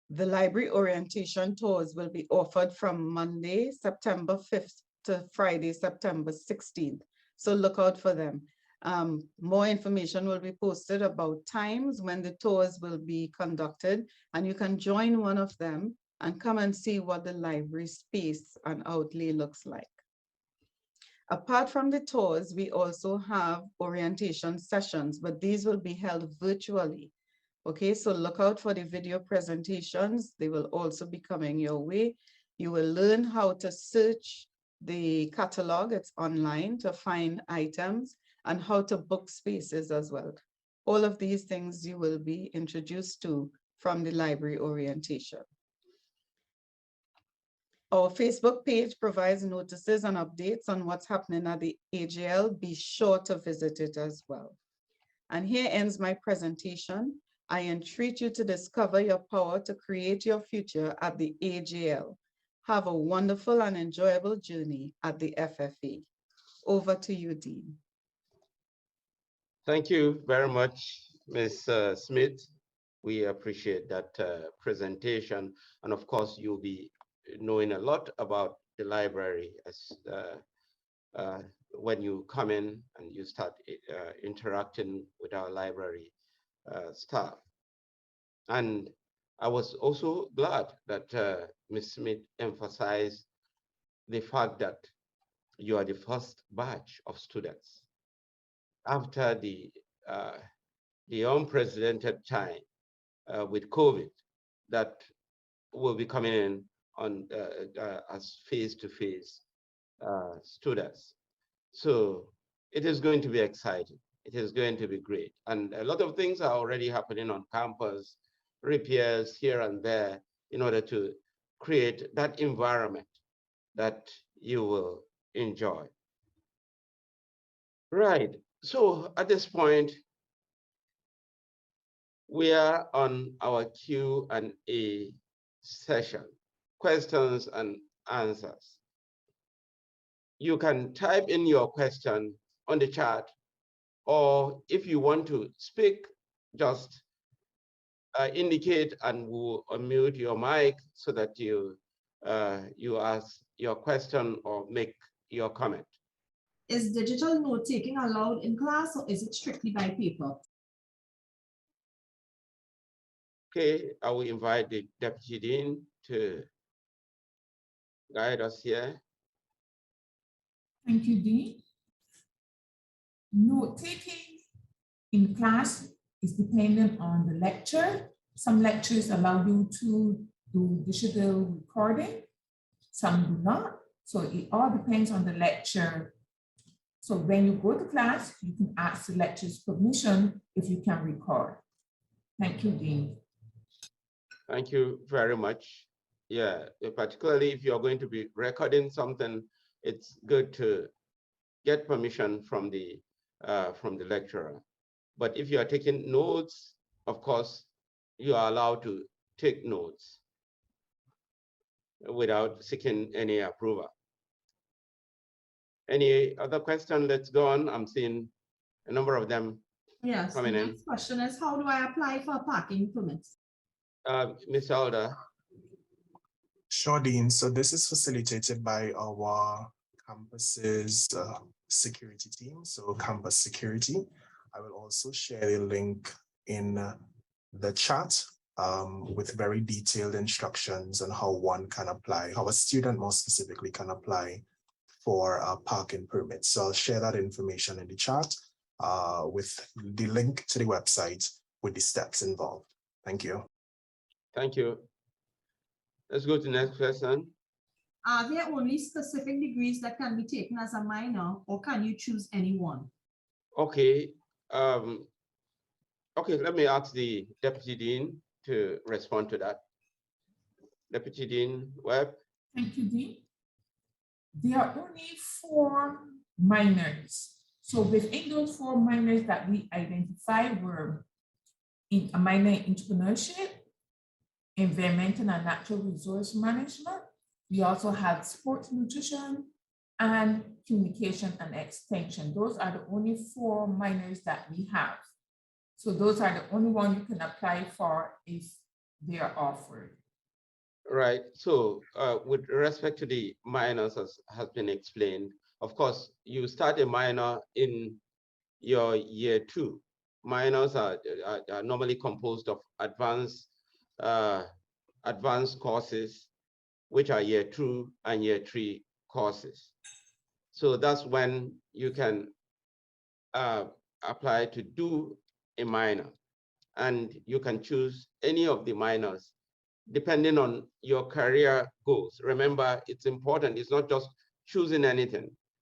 the library orientation tours will be offered from Monday, September 5th to Friday, September 16th. So look out for them. More information will be posted about times when the tours will be conducted, and you can join one of them and come and see what the library space and outlay looks like. Apart from the tours, we also have orientation sessions, but these will be held virtually. Okay, so look out for the video presentations. They will also be coming your way. You will learn how to search the catalog, it's online, to find items, and how to book spaces as well. All of these things you will be introduced to from the library orientation. Our Facebook page provides notices and updates on what's happening at the AGL. Be sure to visit it as well. And here ends my presentation. I entreat you to discover your power to create your future at the AGL. Have a wonderful and enjoyable journey at the FFA. Over to you, Dean. Thank you very much, Ms. Smith. We appreciate that presentation. And of course, you'll be knowing a lot about the library as when you come in and you start interacting with our library staff. And I was also glad that Ms. Smith emphasized the fact that you are the first batch of students after the unprecedented time with COVID that will be coming in on as face-to-face students. So it is going to be exciting. It is going to be great. And a lot of things are already happening on campus, repairs here and there, in order to create that environment that you will enjoy. Right. So at this point, we are on our Q&A session, questions and answers. You can type in your question on the chat, or if you want to speak, just indicate and we'll unmute your mic so that you ask your question or make your comment. Is digital note-taking allowed in class, or is it strictly by paper? Okay, I will invite the Deputy Dean to guide us here. Thank you, Dean. Note-taking in class is dependent on the lecture. Some lectures allow you to do digital recording, some do not. So it all depends on the lecture. So when you go to class, you can ask the lecturer's permission if you can record. Thank you, Dean. Thank you very much. Yeah, particularly if you're going to be recording something, it's good to get permission from the lecturer. But if you are taking notes, of course, you are allowed to take notes without seeking any approval. Any other question? Let's go on. I'm seeing a number of them Yes, the coming in. next question is, how do I apply for parking permits? Ms. Alder. Sure, Dean. So this is facilitated by our campus's security team, so campus security. I will also share a link in the chat with very detailed instructions on how one can apply, how a student more specifically can apply for a parking permit. So I'll share that information in the chat with the link to the website with the steps involved. Thank you. Thank you. Let's go to the next question. Are there only specific degrees that can be taken as a minor, or can you choose any one? Okay. Okay, let me ask the Deputy Dean to respond to that. Deputy Dean Webb. Thank you, Dean. There are only 4 minors. So within those 4 minors that we identified were in a minor in entrepreneurship, environmental and natural resource management. We also have sports nutrition and communication and extension. Those are the only 4 minors that we have. So those are the only ones you can apply for if they are offered. Right. So with respect to the minors, as has been explained, of course, you start a minor in your year 2. Minors are normally composed of advanced courses, which are year 2 and year 3 courses. So that's when you can apply to do a minor, and you can choose any of the minors depending on your career goals. Remember, it's important. It's not just choosing anything.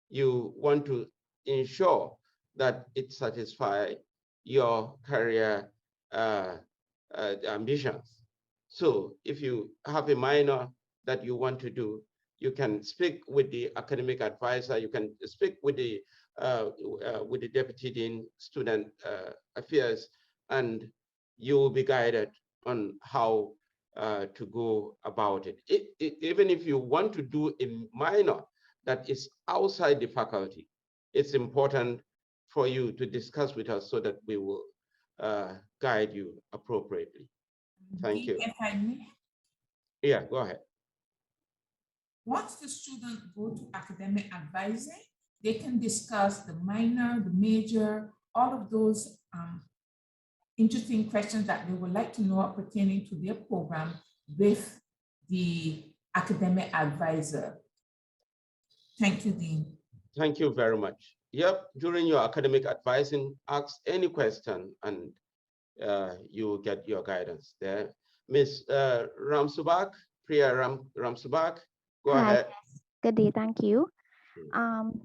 You want to ensure that it satisfies your career ambitions. So if you have a minor that you want to do, you can speak with the academic advisor. You can speak with the Deputy Dean Student Affairs, and you will be guided on how to go about it. Even if you want to do a minor that is outside the faculty, it's important for you to discuss with us so that we will guide you appropriately. Thank you. If I may. Yeah, go ahead. Once the student go to academic advising, they can discuss the minor, the major, all of those interesting questions that they would like to know pertaining to their program with the academic advisor. Thank you, Dean. Thank you very much. Yep, during your academic advising, ask any question and you will get your guidance there. Ms. Ramsubak, Priya Ramsubak, go ahead. Good day, thank you.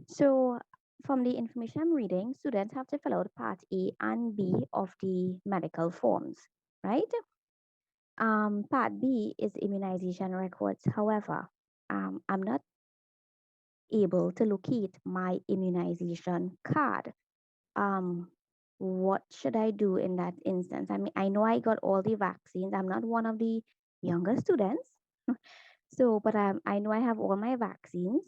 So from the information I'm reading, students have to fill out part A and B of the medical forms, right? Part B is immunization records. However, I'm not able to locate my immunization card. What should I do in that instance? I mean, I know I got all the vaccines. I'm not one of the younger students. So, but I know I have all my vaccines.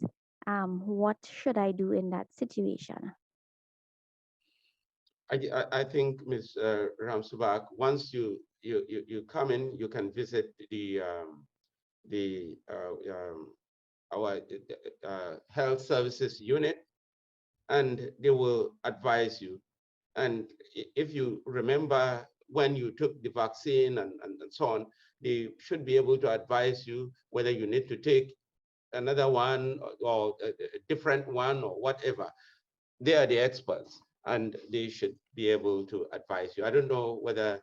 What should I do in that situation? I think, Ms. Ramsubak, once you come in, you can visit our health services unit, and they will advise you. And if you remember when you took the vaccine and so on, they should be able to advise you whether you need to take another one or a different one or whatever. They are the experts and they should be able to advise you. I don't know whether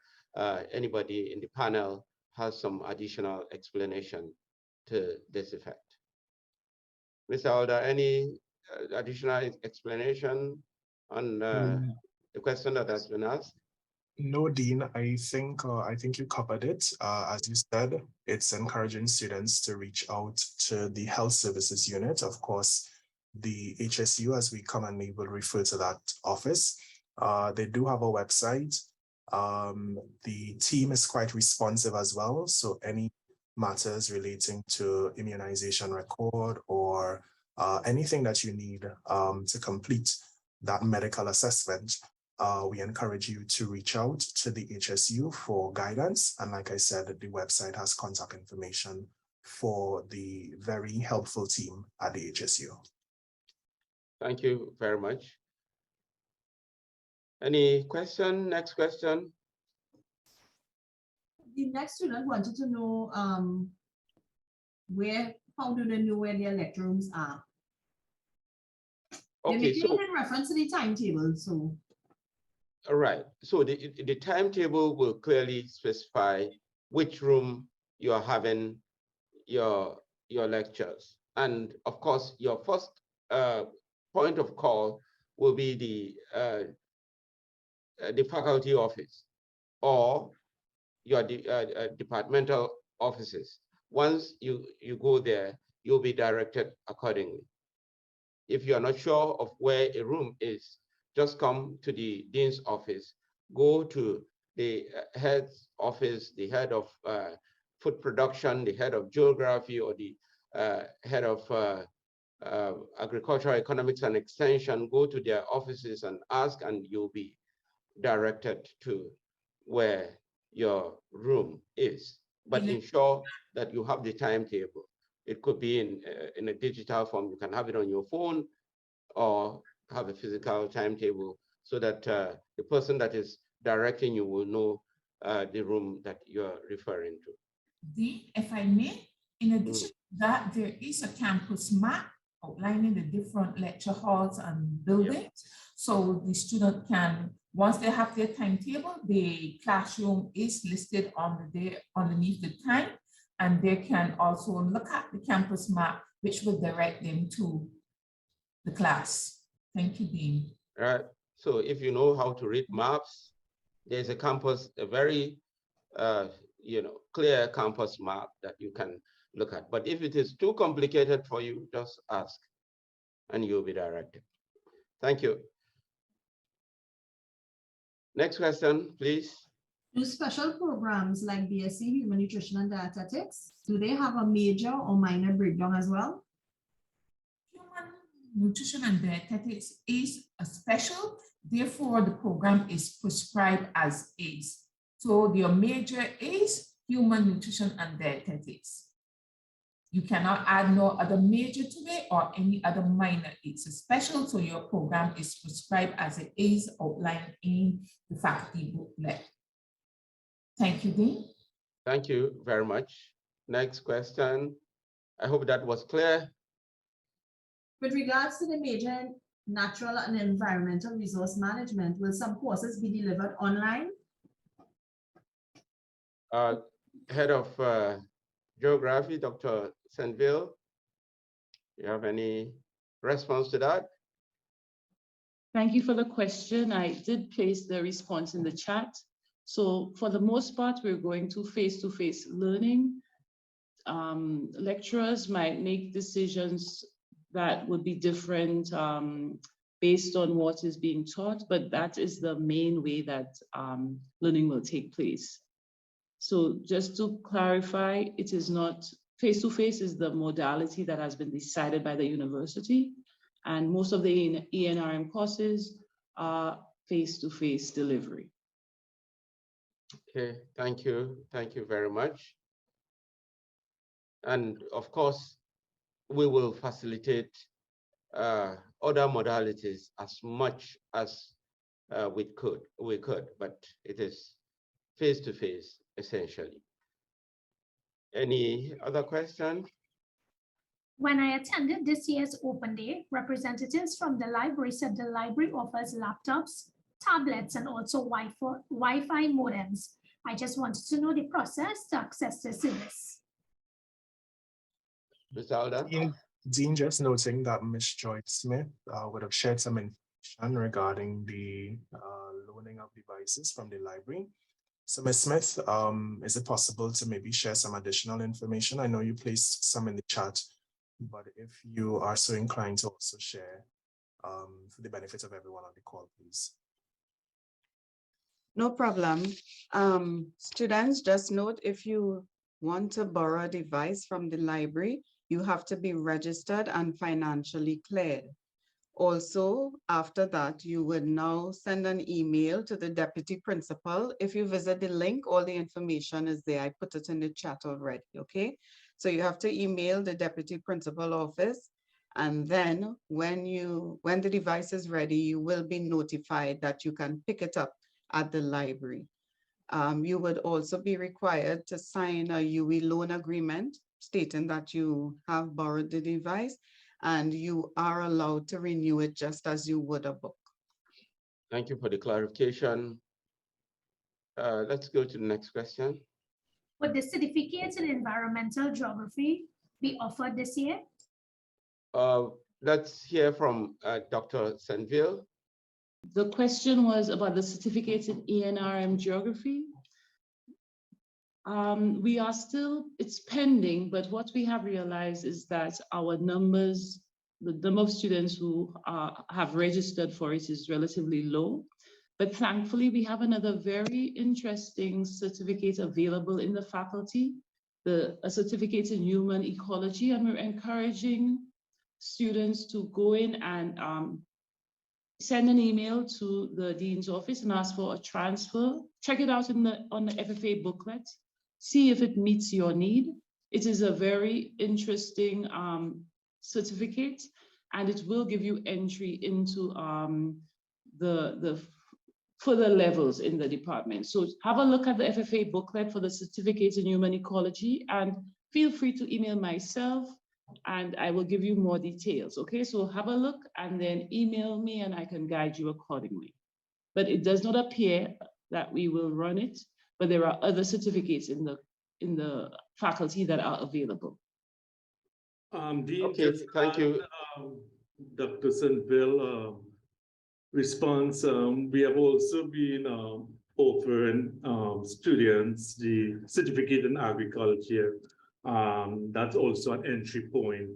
anybody in the panel has some additional explanation to this effect. Mr. Alder, any additional explanation on the question that has been asked? No, Dean, I think you covered it. As you said, it's encouraging students to reach out to the health services unit. Of course, the HSU, as we commonly will refer to that office. They do have a website. The team is quite responsive as well. So any matters relating to immunization record or anything that you need to complete that medical assessment, we encourage you to reach out to the HSU for guidance. And like I said, the website has contact information for the very helpful team at the HSU. Thank you very much. Any question? Next question. The next student wanted to know how do they know where their lecture rooms are? Okay, They're making so it in reference to the timetable, so. all right, so the timetable will clearly specify which room you are having your lectures. And of course, your first point of call will be the faculty office or your departmental offices. Once you go there, you'll be directed accordingly. If you are not sure of where a room is, just come to the dean's office, go to the head's office, the head of food production, the head of geography, or the head of agricultural economics and extension, go to their offices and ask, and you'll be directed to where your room is. But ensure that you have the timetable. It could be in a digital form. You can have it on your phone or have a physical timetable so that the person that is directing you will know the room that you're referring to. Dean, if I may, in addition to that, there is a campus map outlining the different lecture halls and buildings. Yep. So the student can, once they have their timetable, the classroom is listed underneath the time, and they can also look at the campus map, which will direct them to the class. Thank you, Dean. All right. So if you know how to read maps, there's a campus, a very clear campus map that you can look at. But if it is too complicated for you, just ask and you'll be directed. Thank you. Next question, please. Do special programs like BSc Human Nutrition and Dietetics, do they have a major or minor breakdown as well? Human Nutrition and Dietetics is a special, therefore the program is prescribed as is. So your major is Human Nutrition and Dietetics. You cannot add no other major to it or any other minor. It's a special, so your program is prescribed as it is outlined in the faculty booklet. Thank you, Dean. Thank you very much. Next question. I hope that was clear. With regards to the major natural and environmental resource management, will some courses be delivered online? Head of Geography, Dr. Senville, you have any response to that? Thank you for the question. I did place the response in the chat. So for the most part, we're going to face-to-face learning. Lecturers might make decisions that would be different based on what is being taught, but that is the main way that learning will take place. So just to clarify, it is not face-to-face is the modality that has been decided by the university, and most of the ENRM courses are face-to-face delivery. Okay, thank you. Thank you very much. And of course, we will facilitate other modalities as much as we could, but it is face-to-face essentially. Any other questions? When I attended this year's open day, representatives from the library said the library offers laptops, tablets, and also Wi-Fi modems. I just wanted to know the process to access the service. Ms. Alda? Dean, just noting that Ms. Joyce Smith would have shared some information regarding the loaning of devices from the library. So Ms. Smith, is it possible to maybe share some additional information? I know you placed some in the chat, but if you are so inclined to also share for the benefit of everyone on the call, please. No problem. Students, just note, if you want to borrow a device from the library, you have to be registered and financially cleared. Also, after that, you would now send an email to the deputy principal. If you visit the link, all the information is there. I put it in the chat already, okay? So you have to email the deputy principal office, and then when the device is ready, you will be notified that you can pick it up at the library. You would also be required to sign a UE loan agreement stating that you have borrowed the device and you are allowed to renew it just as you would a book. Thank you for the clarification. Let's go to the next question. Would the certificates in environmental geography be offered this year? Let's hear from Dr. Senville. The question was about the certificates in ENRM geography. We are still, it's pending, but what we have realized is that our numbers, the number of students who have registered for it is relatively low. But thankfully, we have another very interesting certificate available in the faculty, a certificate in human ecology, and we're encouraging students to go in and send an email to the dean's office and ask for a transfer. Check it out on the FFA booklet. See if it meets your need. It is a very interesting certificate, and it will give you entry into the further levels in the department. So have a look at the FFA booklet for the certificates in human ecology, and feel free to email myself and I will give you more details, okay? So have a look and then email me and I can guide you accordingly. But it does not appear that we will run it, but there are other certificates in the faculty that are available. Dean, okay, thank you. Dr. Senville response. We have also been offering students the certificate in agriculture. That's also an entry point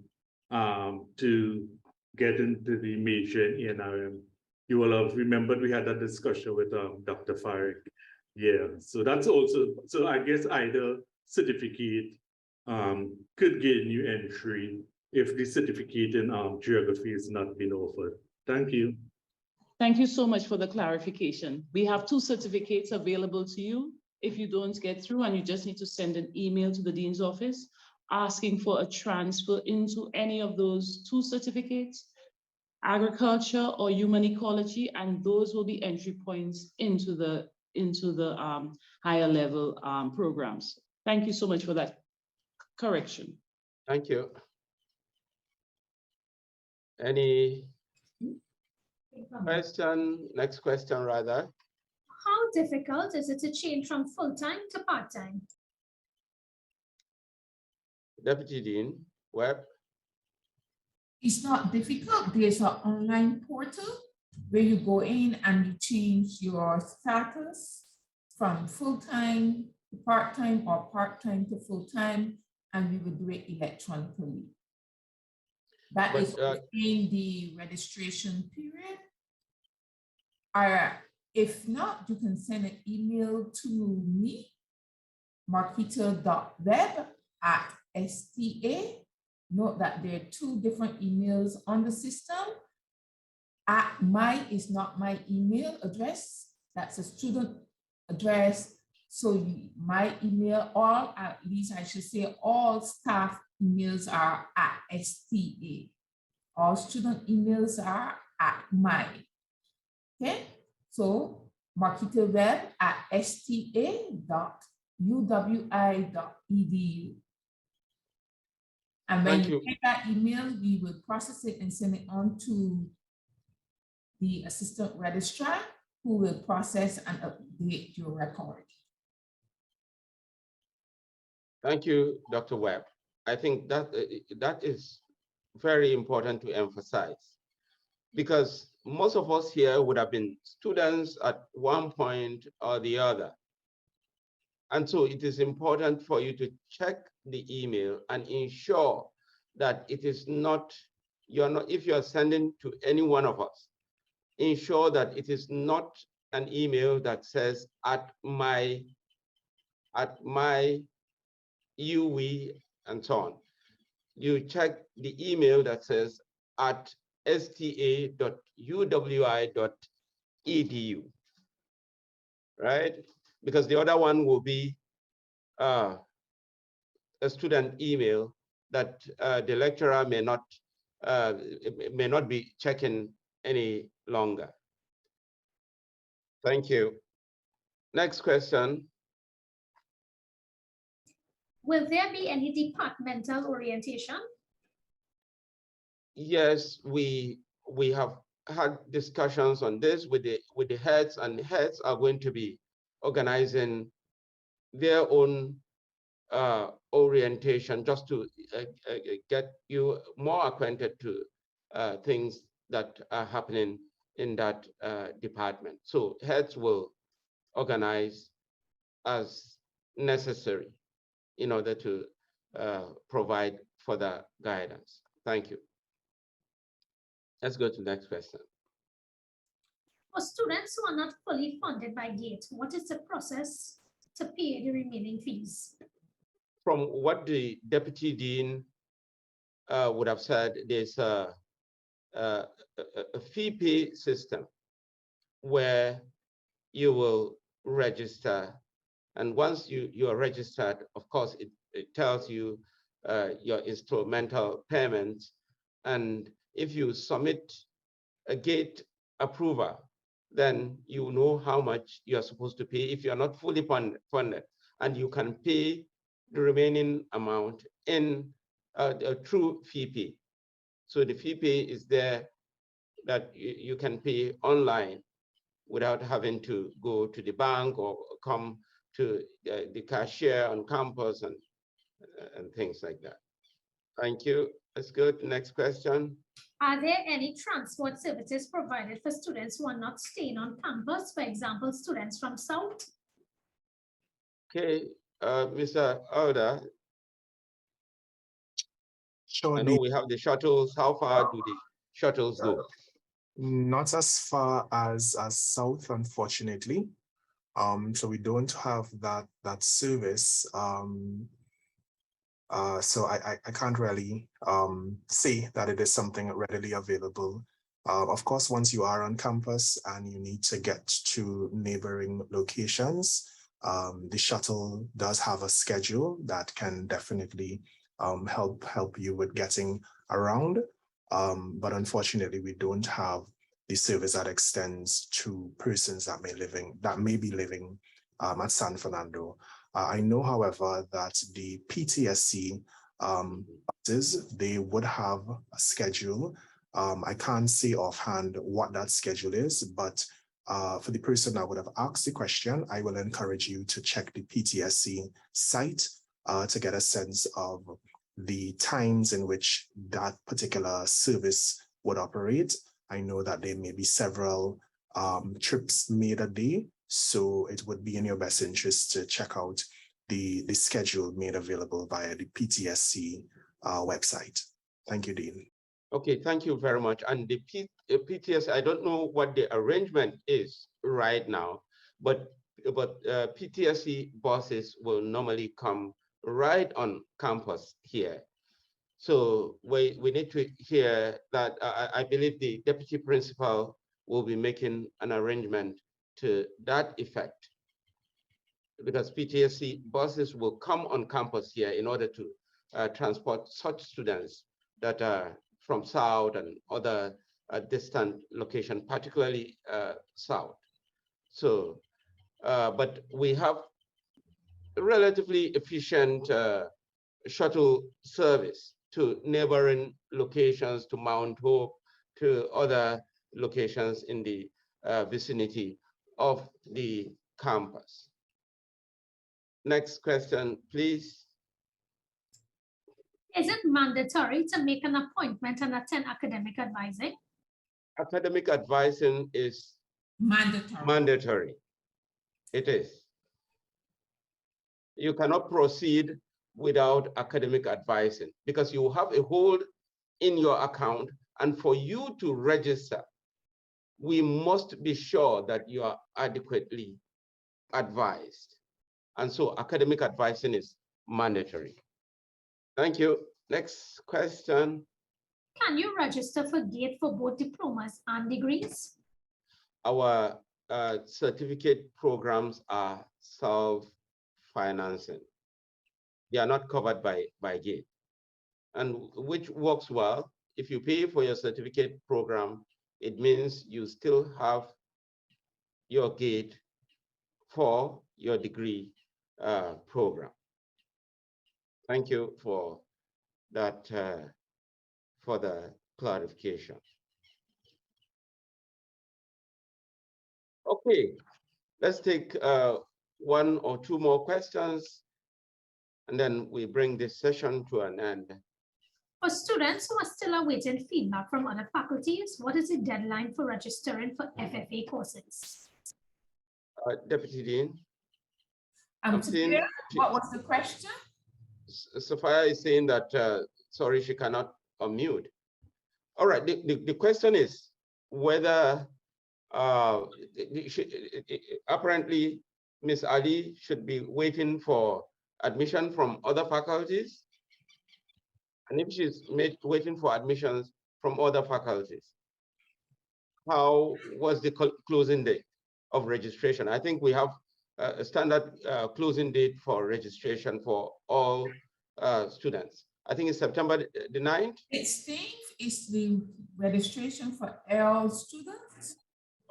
to get into the major in ENRM. You will have remembered we had that discussion with Dr. Farik. Yeah, so that's also, so I guess either certificate could gain you entry if the certificate in geography is not being offered. Thank you. Thank you so much for the clarification. We have 2 certificates available to you. If you don't get through and you just need to send an email to the dean's office asking for a transfer into any of those 2 certificates, agriculture or human ecology, and those will be entry points into the higher level programs. Thank you so much for that correction. Thank you. Any question? Next question, rather. How difficult is it to change from full-time to part-time? Deputy Dean, Webb. It's not difficult. There's an online portal where you go in and you change your status from full-time to part-time or part-time to full-time, and we will do it electronically. That is in the registration period. If not, you can send an email to me, marquita.web@sta. Note that there are 2 different emails on the system. Mine is not my email address. That's a student address. So my email, at least I should say all staff emails are at sta. All student emails are at my. Okay, so marketerweb@sta.uwi.edu. And when Thank you you. get that email, we will process it and send it on to the assistant registrar, who will process and update your record. Thank you, Dr. Webb. I think that that is very important to emphasize, because most of us here would have been students at one point or the other. And so it is important for you to check the email and ensure that it is not, if you're sending to any one of us, ensure that it is not an email that says at my UWI and so on. You check the email that says at sta.uwi.edu, right? Because the other one will be a student email that the lecturer may not be checking any longer. Thank you. Next question. Will there be any departmental orientation? Yes, we have had discussions on this with the heads, and the heads are going to be organizing their own orientation, just to get you more acquainted to things that are happening in that department. So heads will organize as necessary in order to provide further guidance. Thank you. Let's go to the next question. For students who are not fully funded by GATE, what is the process to pay the remaining fees? From what the Deputy Dean would have said, there's a fee pay system where you will register. And once you are registered, of course, it tells you your instrumental payments. And if you submit a GATE approval, then you know how much you are supposed to pay if you are not fully funded. And you can pay the remaining amount in a true fee pay. So the fee pay is there that you can pay online without having to go to the bank or come to the cashier on campus and things like that. Thank you. Let's go to the next question. Are there any transport services provided for students who are not staying on campus, for example, students from South? Okay, Mr. Alda. Sure. I know we have the shuttles. How far do the shuttles go? Not as far as south, unfortunately. So we don't have that service. So I can't really say that it is something readily available. Of course, once you are on campus and you need to get to neighboring locations, the shuttle does have a schedule that can definitely help you with getting around. But unfortunately, we don't have the service that extends to persons that may be living at San Fernando. I know, however, that the PTSC buses, they would have a schedule. I can't say offhand what that schedule is, but for the person that would have asked the question, I will encourage you to check the PTSC site to get a sense of the times in which that particular service would operate. I know that there may be several trips made a day, so it would be in your best interest to check out the schedule made available via the PTSC website. Thank you, Dean. Okay, thank you very much. And the PTSC, I don't know what the arrangement is right now, but PTSC buses will normally come right on campus here. So we need to hear that. I believe the deputy principal will be making an arrangement to that effect, because PTSC buses will come on campus here in order to transport such students that are from south and other distant location, particularly south. So, but we have relatively efficient shuttle service to neighboring locations, to Mount Hope, to other locations in the vicinity of the campus. Next question, please. Is it mandatory to make an appointment and attend academic advising? Academic advising is mandatory. It is. You cannot proceed without academic advising because you have a hold in your account, and for you to register, we must be sure that you are adequately advised. And so academic advising is mandatory. Thank you. Next question. Can you register for GATE for both diplomas and degrees? Our certificate programs are self-financing. They are not covered by GATE, and which works well. If you pay for your certificate program, it means you still have your GATE for your degree program. Thank you for that, for the clarification. Okay, let's take one or two more questions, and then we bring this session to an end. For students who are still awaiting feedback from other faculties, what is the deadline for registering for FFA courses? Deputy Dean. What was the question? Sophia is saying that, sorry, she cannot unmute. All right, the question is whether apparently Ms. Ali should be waiting for admission from other faculties. And if she's waiting for admissions from other faculties, how was the closing date of registration? I think we have a standard closing date for registration for all students. I think it's September the 9th. 16th is the registration for all students.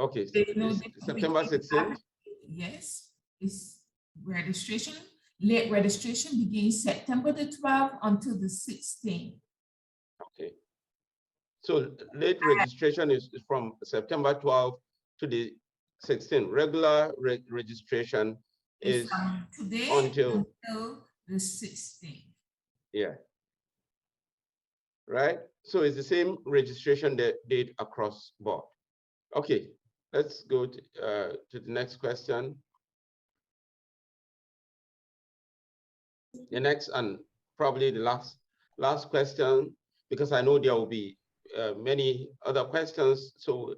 Okay, September 16th? Yes, it's registration. Late registration begins September the 12th until the 16th. Okay. So late registration is from September 12th to the 16th. Regular registration is from today until the 16th. Yeah. Right? So it's the same registration date across board. Okay, let's go to the next question. The next and probably the last question, because I know there will be many other questions. So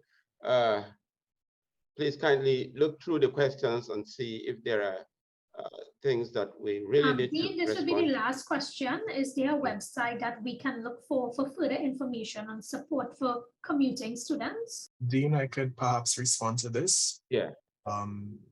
please kindly look through the questions and see if there are things that we really need Dean, to this respond. will be the last question. Is there a website that we can look for further information on support for commuting students? Dean, I could perhaps respond to this. Yeah.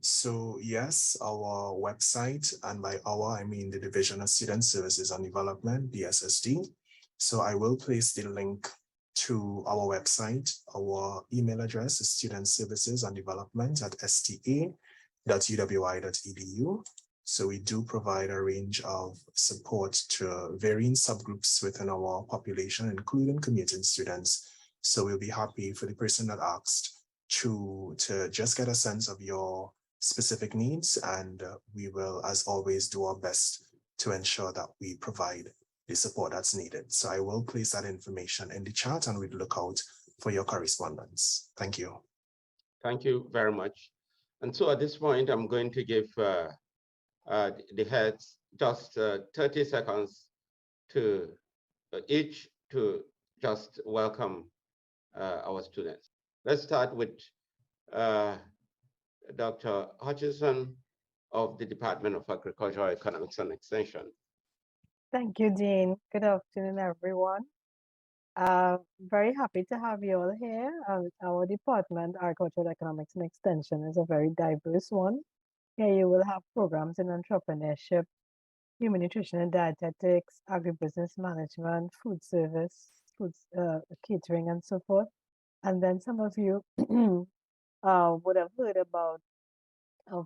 So yes, our website, and by our, I mean the Division of Student Services and Development, DSSD. So I will place the link to our website. Our email address is studentservices@sta.uwi.edu. So we do provide a range of support to varying subgroups within our population, including commuting students. So we'll be happy for the person that asked to just get a sense of your specific needs, and we will, as always, do our best to ensure that we provide the support that's needed. So I will place that information in the chat, and we'd look out for your correspondence. Thank you. Thank you very much. And so at this point, I'm going to give the heads just 30 seconds to each to just welcome our students. Let's start with Dr. Hutchison of the Department of Agricultural Economics and Extension. Thank you, Dean. Good afternoon, everyone. Very happy to have you all here. Our department, Agricultural Economics and Extension, is a very diverse one. Here you will have programs in entrepreneurship, human nutrition and dietetics, agribusiness management, food service, foods, catering and so forth. And then some of you would have heard about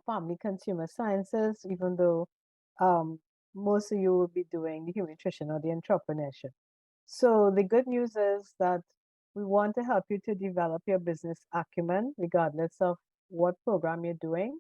family consumer sciences, even though most of you will be doing the human nutrition or the entrepreneurship. So the good news is that we want to help you to develop your business acumen, regardless of what program you're doing.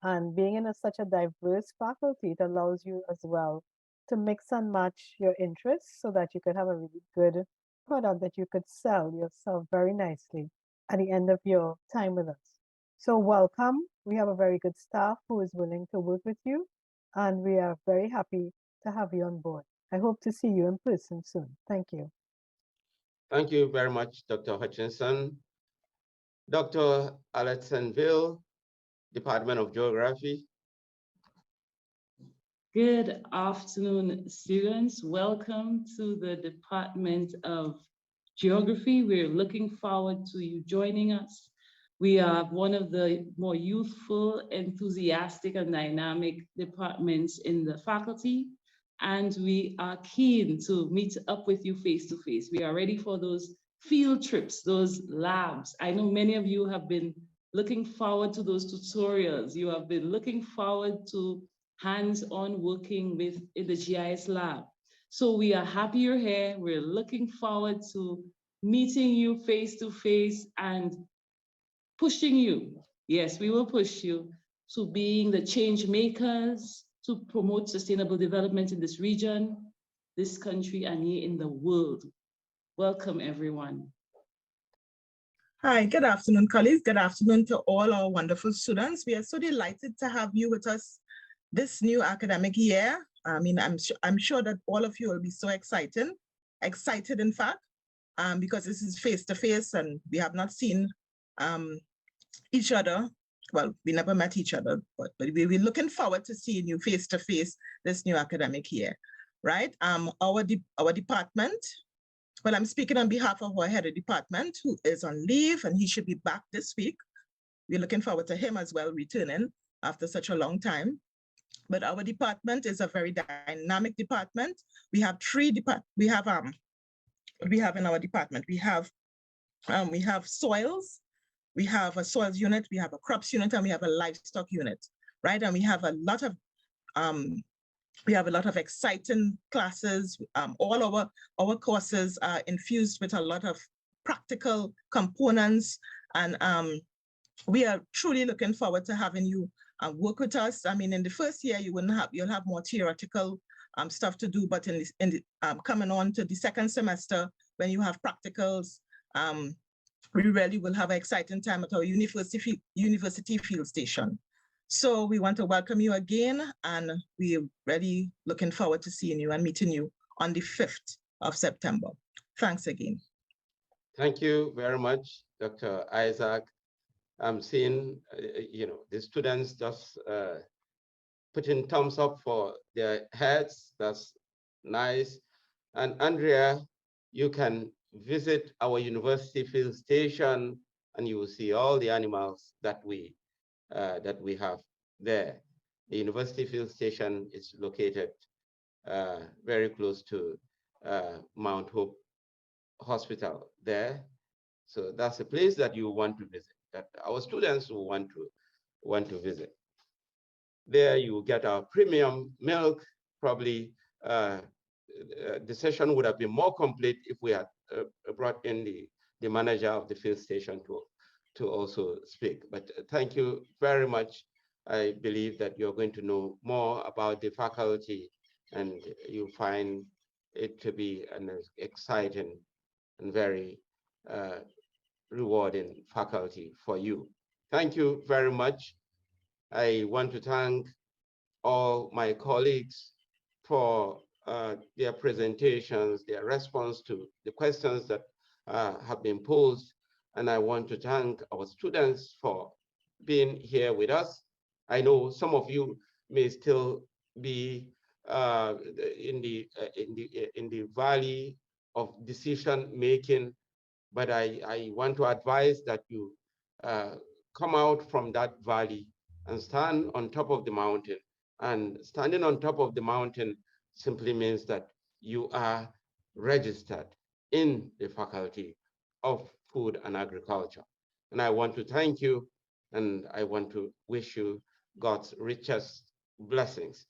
And being in such a diverse faculty, it allows you as well to mix and match your interests so that you could have a really good product that you could sell yourself very nicely at the end of your time with us. So welcome. We have a very good staff who is willing to work with you, and we are very happy to have you on board. I hope to see you in person soon. Thank you. Thank you very much, Dr. Hutchinson. Dr. Alexandreville, Department of Geography. Good afternoon, students. Welcome to the Department of Geography. We're looking forward to you joining us. We are one of the more youthful, enthusiastic, and dynamic departments in the faculty, and we are keen to meet up with you face to face. We are ready for those field trips, those labs. I know many of you have been looking forward to those tutorials. You have been looking forward to hands-on working with in the GIS lab. So we are happy you're here. We're looking forward to meeting you face to face and pushing you. Yes, we will push you to being the change makers, to promote sustainable development in this region, this country, and here in the world. Welcome, everyone. Hi, good afternoon, colleagues. Good afternoon to all our wonderful students. We are so delighted to have you with us this new academic year. I mean, I'm sure that all of you will be so excited, in fact, because this is face-to-face and we have not seen each other. Well, we never met each other, but we're looking forward to seeing you face-to-face this new academic year, right? Our department, well, I'm speaking on behalf of our head of department who is on leave and he should be back this week. We're looking forward to him as well returning after such a long time. But our department is a very dynamic department. We have we have in our department. We have soils, we have a soils unit, we have a crops unit, and we have a livestock unit, right? And we have a lot of exciting classes. All our courses are infused with a lot of practical components, and we are truly looking forward to having you work with us. I mean, in the first year, you'll have more theoretical stuff to do, but coming on to the second semester, when you have practicals, we really will have an exciting time at our university field station. So we want to welcome you again, and we're really looking forward to seeing you and meeting you on the 5th of September. Thanks again. Thank you very much, Dr. Isaac. I'm seeing, the students just putting thumbs up for their heads. That's nice. And Andrea, you can visit our university field station and you will see all the animals that we have there. The university field station is located very close to Mount Hope Hospital there. So that's a place that you want to visit, that our students will want to visit. There you will get our premium milk. Probably the session would have been more complete if we had brought in the manager of the field station to also speak. But thank you very much. I believe that you're going to know more about the faculty and you find it to be an exciting and very rewarding faculty for you. Thank you very much. I want to thank all my colleagues for their presentations, their response to the questions that have been posed. And I want to thank our students for being here with us. I know some of you may still be in the valley of decision making, but I want to advise that you come out from that valley and stand on top of the mountain. And standing on top of the mountain simply means that you are registered. in the Faculty of Food and Agriculture. And I want to thank you, and I want to wish you God's richest blessings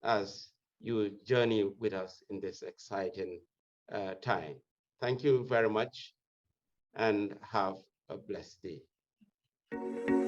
as you journey with us in this exciting time. Thank you very much, and have a blessed day.